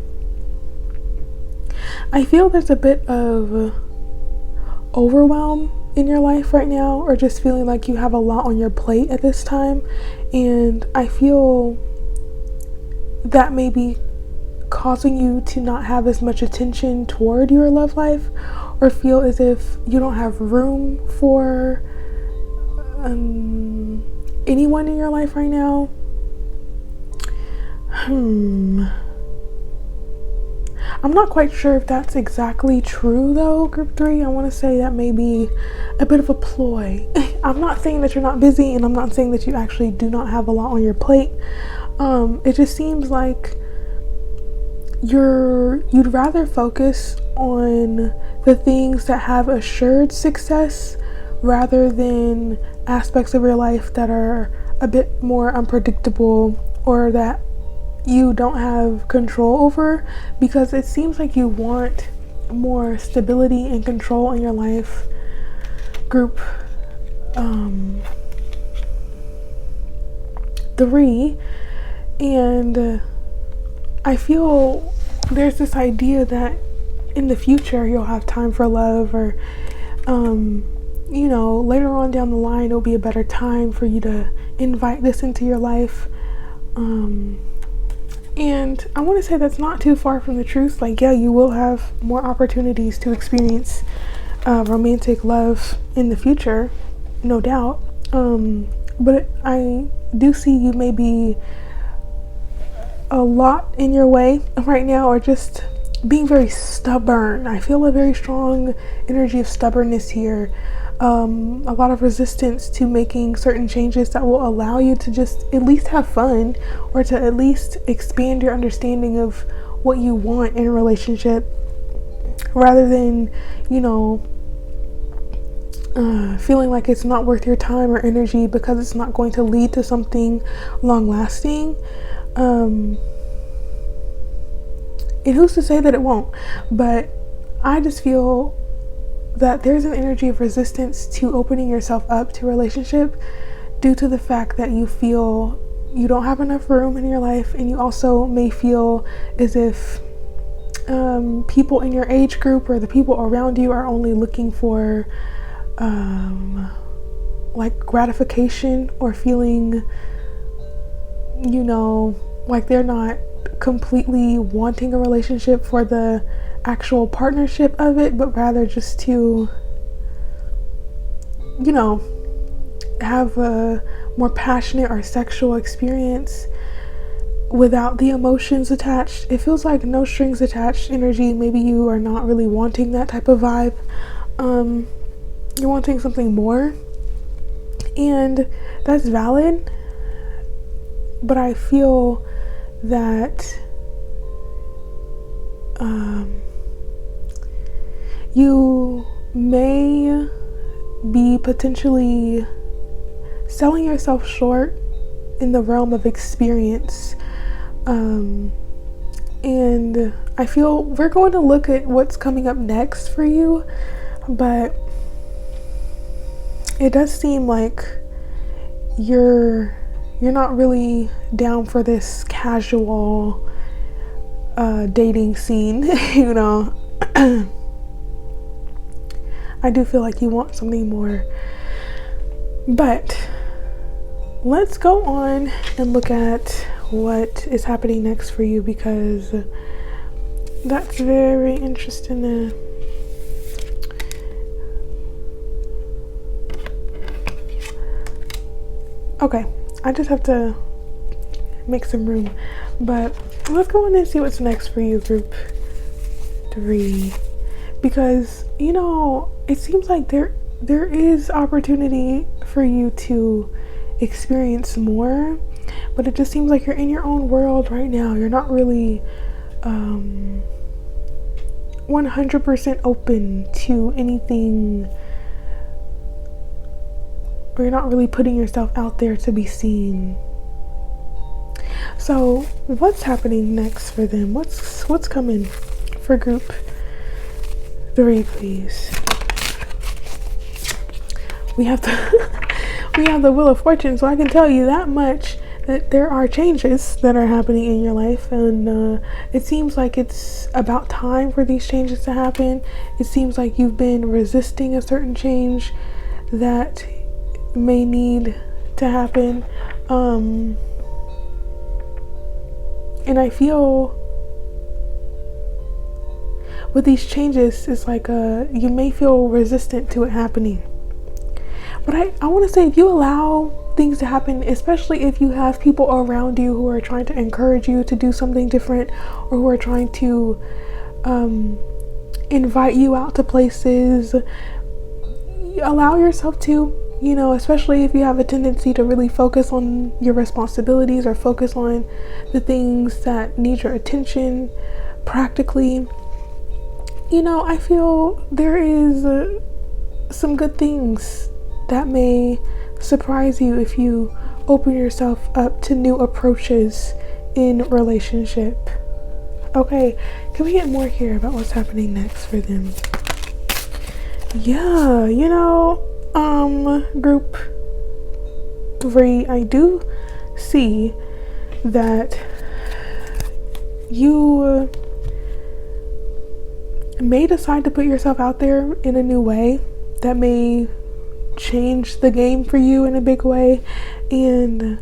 I feel there's a bit of overwhelm in your life right now, or just feeling like you have a lot on your plate at this time, and I feel that may be causing you to not have as much attention toward your love life, or feel as if you don't have room for anyone in your life right now. I'm not quite sure if that's exactly true though, group 3. I want to say that may be a bit of a ploy. I'm not saying that you're not busy, and I'm not saying that you actually do not have a lot on your plate. It just seems like you'd rather focus on the things that have assured success rather than aspects of your life that are a bit more unpredictable, or that you don't have control over, because it seems like you want more stability and control in your life, group 3. And I feel there's this idea that in the future you'll have time for love, or you know, later on down the line it'll be a better time for you to invite this into your life. And I want to say that's not too far from the truth. Like, yeah, you will have more opportunities to experience romantic love in the future, no doubt. But I do see you may be a lot in your way right now, or just being very stubborn. I feel a very strong energy of stubbornness here. A lot of resistance to making certain changes that will allow you to just at least have fun, or to at least expand your understanding of what you want in a relationship, rather than, you know, feeling like it's not worth your time or energy because it's not going to lead to something long lasting. And who's to say that it won't? But I just feel that there's an energy of resistance to opening yourself up to a relationship, due to the fact that you feel you don't have enough room in your life, and you also may feel as if people in your age group or the people around you are only looking for like gratification, or feeling, you know, like they're not completely wanting a relationship for the actual partnership of it, but rather just to, you know, have a more passionate or sexual experience without the emotions attached. It feels like no strings attached energy. Maybe you are not really wanting that type of vibe. You're wanting something more, and that's valid, but I feel that you may be potentially selling yourself short in the realm of experience, and I feel we're going to look at what's coming up next for you, but it does seem like you're not really down for this casual dating scene, you know. I do feel like you want something more. But let's go on and look at what is happening next for you, because that's very interesting. Okay, I just have to make some room, but let's go on and see what's next for you, group 3, because, you know, it seems like there is opportunity for you to experience more, but it just seems like you're in your own world right now. You're not really 100% open to anything, or you're not really putting yourself out there to be seen. So what's happening next for them? What's coming for group 3, please? We have we have the Wheel of Fortune, so I can tell you that much, that there are changes that are happening in your life, and it seems like it's about time for these changes to happen. It seems like you've been resisting a certain change that may need to happen, and I feel with these changes, it's like you may feel resistant to it happening. But I want to say, if you allow things to happen, especially if you have people around you who are trying to encourage you to do something different, or who are trying to invite you out to places, allow yourself to, especially if you have a tendency to really focus on your responsibilities or focus on the things that need your attention practically. I feel there is some good things that may surprise you if you open yourself up to new approaches in relationship. Okay, can we get more here about what's happening next for them? Yeah, group 3, I do see that you may decide to put yourself out there in a new way that may change the game for you in a big way, and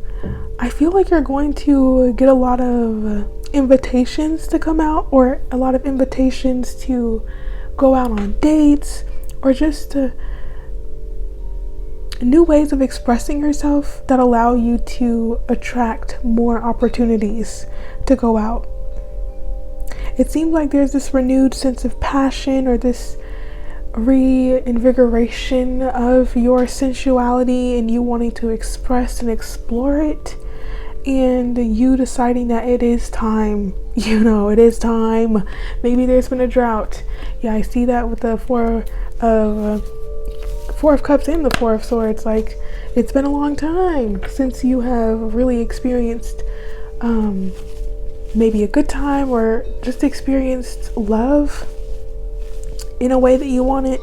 I feel like you're going to get a lot of invitations to come out, or a lot of invitations to go out on dates, or just new ways of expressing yourself that allow you to attract more opportunities to go out. It seems like there's this renewed sense of passion, or this reinvigoration of your sensuality, and you wanting to express and explore it, and you deciding that it is time. It is time. Maybe there's been a drought. Yeah, I see that with the Four of Cups and the Four of Swords. Like, it's been a long time since you have really experienced maybe a good time, or just experienced love in a way that you want it,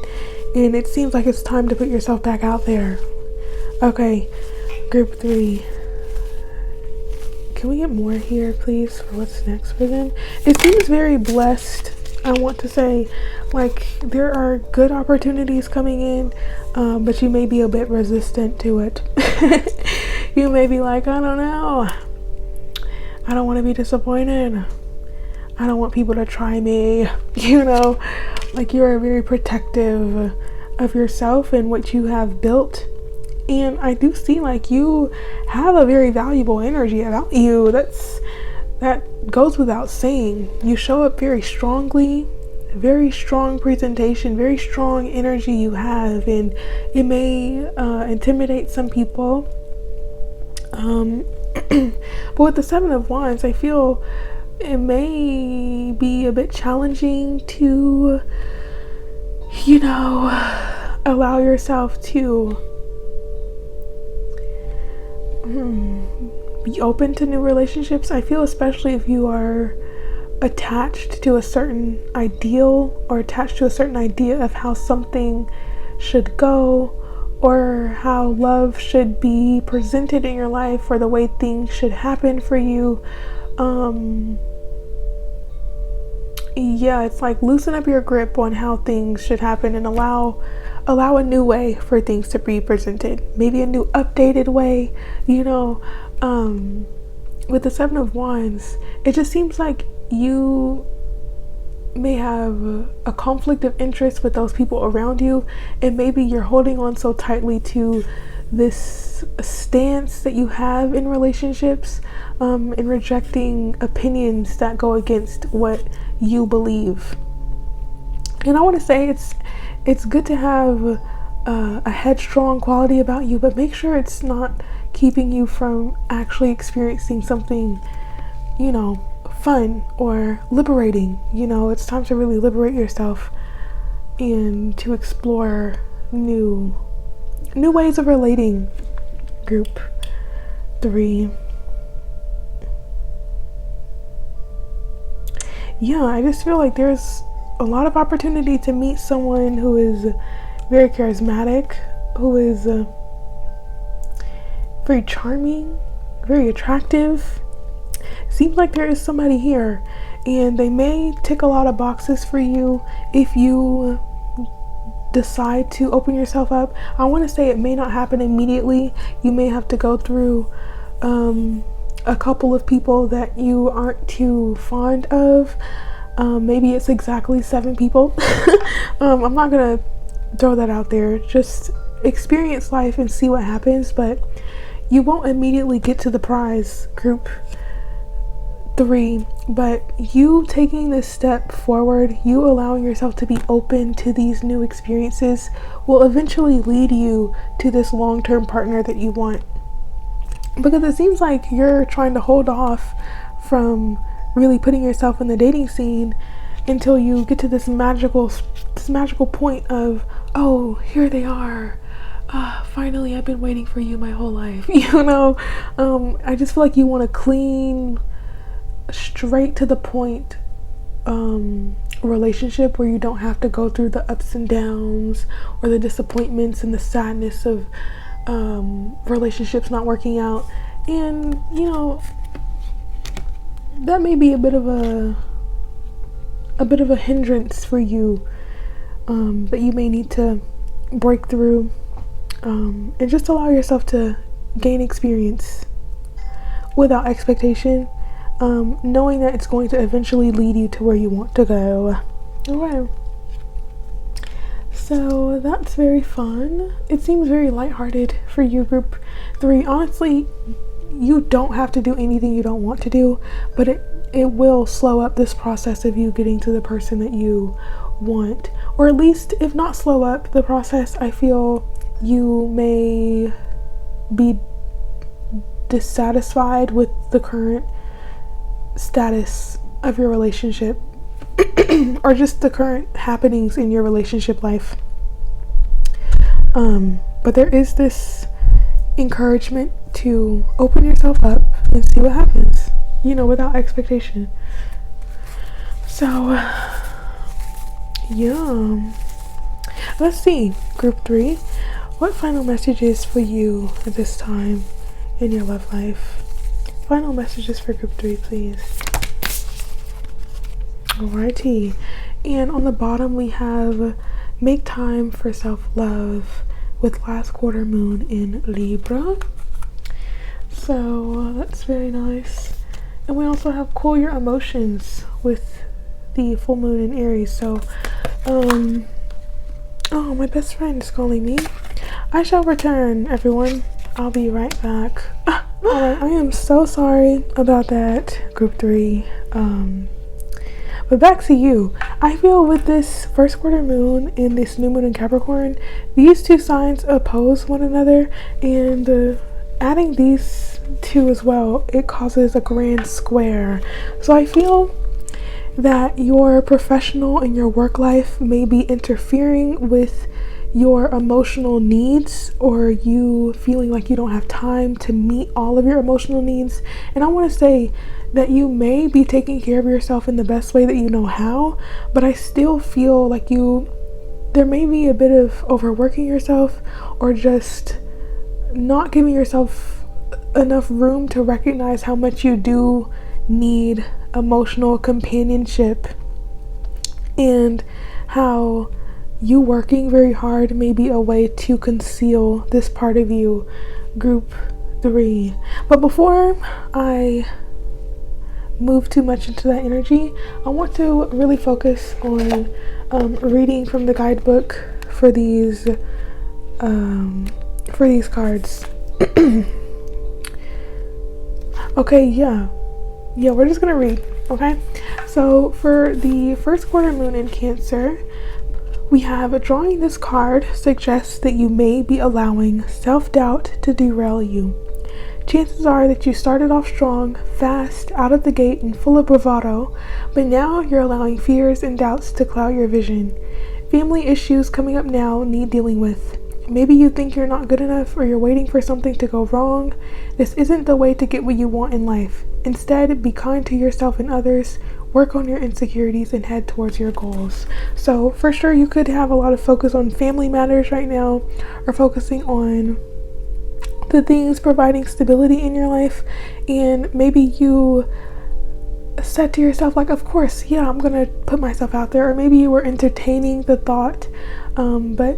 and it seems like it's time to put yourself back out there. Okay, group 3, can we get more here, please, for what's next for them? It seems very blessed. I want to say, like, there are good opportunities coming in, but you may be a bit resistant to it. You may be like, I don't know, I don't want to be disappointed, I don't want people to try me, like, you are very protective of yourself and what you have built. And I do see, like, you have a very valuable energy about you. That goes without saying. You show up very strongly, very strong presentation, very strong energy you have, and it may intimidate some people. But with the Seven of Wands, I feel it may be a bit challenging to, allow yourself to be open to new relationships. I feel, especially if you are attached to a certain ideal, or attached to a certain idea of how something should go, or how love should be presented in your life, or the way things should happen for you. Yeah, it's like, loosen up your grip on how things should happen, and allow a new way for things to be presented. Maybe a new updated way, with the Seven of Wands, it just seems like you may have a conflict of interest with those people around you, and maybe you're holding on so tightly to this stance that you have in relationships, and rejecting opinions that go against what you believe. And I want to say it's good to have a headstrong quality about you, but make sure it's not keeping you from actually experiencing something, you know, fun or liberating. You know, it's time to really liberate yourself and to explore new ways of relating. Group 3. Yeah, I just feel like there's a lot of opportunity to meet someone who is very charismatic, who is very charming, very attractive. Seems like there is somebody here, and they may tick a lot of boxes for you if you decide to open yourself up. I want to say it may not happen immediately. You may have to go through a couple of people that you aren't too fond of. Maybe it's exactly 7 people. I'm not gonna throw that out there. Just experience life and see what happens, but you won't immediately get to the prize. Group 3, but you taking this step forward, you allowing yourself to be open to these new experiences, will eventually lead you to this long-term partner that you want. Because it seems like you're trying to hold off from really putting yourself in the dating scene until you get to this magical point of, oh, here they are. Finally, I've been waiting for you my whole life. You know, I just feel like you want a clean, straight to the point relationship where you don't have to go through the ups and downs or the disappointments and the sadness of relationships not working out. And you know, that may be a bit of a hindrance for you, that you may need to break through, and just allow yourself to gain experience without expectation, knowing that it's going to eventually lead you to where you want to go. Okay. So that's very fun. It seems very lighthearted for you, group 3. Honestly, you don't have to do anything you don't want to do, but it will slow up this process of you getting to the person that you want. Or at least, if not slow up the process, I feel you may be dissatisfied with the current status of your relationship or just the current happenings in your relationship life. But there is this encouragement to open yourself up and see what happens, you know, without expectation. So, yeah. Let's see, group 3. What final messages for you at this time in your love life? Final messages for group 3, please. Alrighty. And on the bottom we have make time for self-love with last quarter moon in Libra. So that's very nice. And we also have cool your emotions with the full moon in Aries. So oh, my best friend is calling me. I shall return, everyone. I'll be right back. Alright, I am so sorry about that, group 3. But back to you. I feel with this first quarter moon and this new moon in Capricorn, these two signs oppose one another, and adding these two as well, it causes a grand square. So I feel that your professional and your work life may be interfering with your emotional needs, or you feeling like you don't have time to meet all of your emotional needs. And I want to say that you may be taking care of yourself in the best way that you know how, but I still feel like there may be a bit of overworking yourself, or just not giving yourself enough room to recognize how much you do need emotional companionship, and how you working very hard may be a way to conceal this part of you, group 3. But before I move too much into that energy, I want to really focus on reading from the guidebook for these cards. Okay, yeah, we're just gonna read. Okay, so for the first quarter moon in Cancer, we have drawing this card suggests that you may be allowing self-doubt to derail you. Chances are that you started off strong, fast, out of the gate, and full of bravado, but now you're allowing fears and doubts to cloud your vision. Family issues coming up now need dealing with. Maybe you think you're not good enough or you're waiting for something to go wrong. This isn't the way to get what you want in life. Instead, be kind to yourself and others, work on your insecurities, and head towards your goals. So for sure, you could have a lot of focus on family matters right now, or focusing on the things providing stability in your life. And maybe you said to yourself, like, of course, yeah, I'm gonna put myself out there. Or maybe you were entertaining the thought, but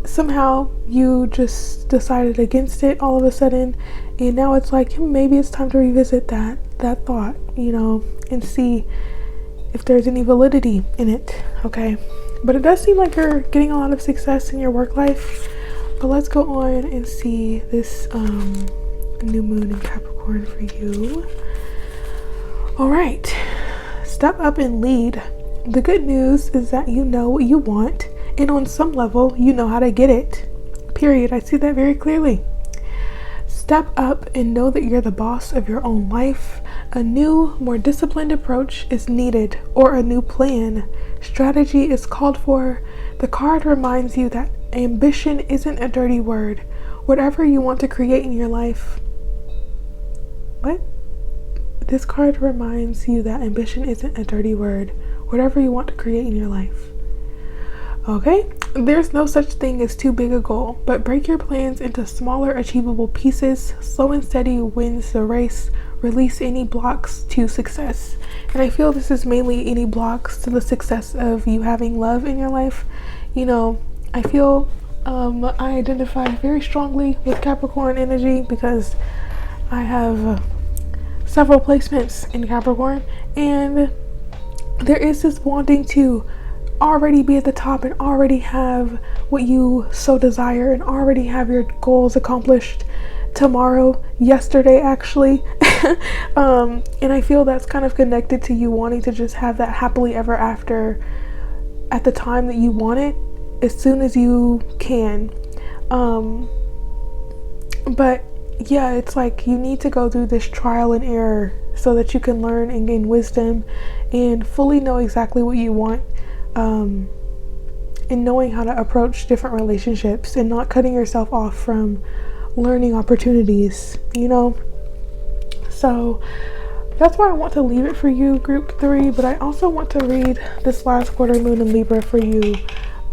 somehow you just decided against it all of a sudden, and now it's like maybe it's time to revisit that thought, and see if there's any validity in it. Okay, but it does seem like you're getting a lot of success in your work life. But let's go on and see this new moon in Capricorn for you. All right, step up and lead. The good news is that you know what you want, and on some level, you know how to get it. Period. I see that very clearly. Step up and know that you're the boss of your own life. A new, more disciplined approach is needed, or a new plan. Strategy is called for. The card reminds you that ambition isn't a dirty word. Whatever you want to create in your life. What? This card reminds you that ambition isn't a dirty word. Whatever you want to create in your life. Okay, there's no such thing as too big a goal, but break your plans into smaller achievable pieces. Slow and steady wins the race. Release any blocks to success. And I feel this is mainly any blocks to the success of you having love in your life. I feel I identify very strongly with Capricorn energy because I have several placements in Capricorn, and there is this wanting to already be at the top and already have what you so desire and already have your goals accomplished tomorrow, yesterday actually. And I feel that's kind of connected to you wanting to just have that happily ever after at the time that you want it, as soon as you can. But yeah, it's like you need to go through this trial and error so that you can learn and gain wisdom and fully know exactly what you want, and knowing how to approach different relationships and not cutting yourself off from learning opportunities, So that's where I want to leave it for you, group 3, but I also want to read this last quarter moon in Libra for you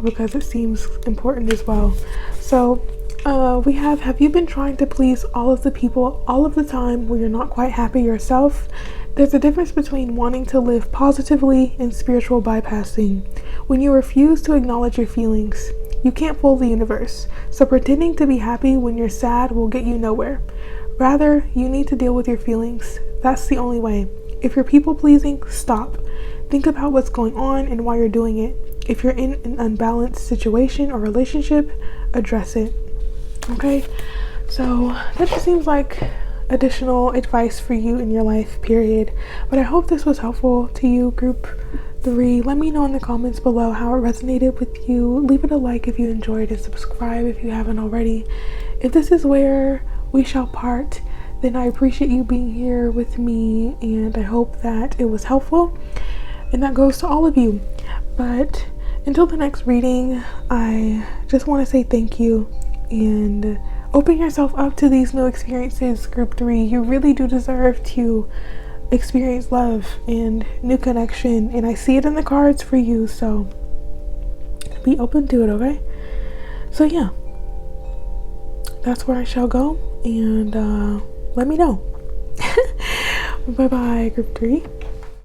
because it seems important as well. So we have you been trying to please all of the people all of the time when you're not quite happy yourself? There's a difference between wanting to live positively and spiritual bypassing. When you refuse to acknowledge your feelings, you can't fool the universe. So pretending to be happy when you're sad will get you nowhere. Rather, you need to deal with your feelings. That's the only way. If you're people pleasing, stop. Think about what's going on and why you're doing it. If you're in an unbalanced situation or relationship, address it. Okay, so that just seems like additional advice for you in your life, period. But I hope this was helpful to you, group 3. Let me know in the comments below how it resonated with you. Leave it a like if you enjoyed, and subscribe if you haven't already. If this is where we shall part, then I appreciate you being here with me, and I hope that it was helpful, and that goes to all of you. But until the next reading, I just want to say thank you and open yourself up to these new experiences, group 3. You really do deserve to experience love and new connection, and I see it in the cards for you, so be open to it. Okay, so yeah, that's where I shall go, and let me know. Bye bye, group 3.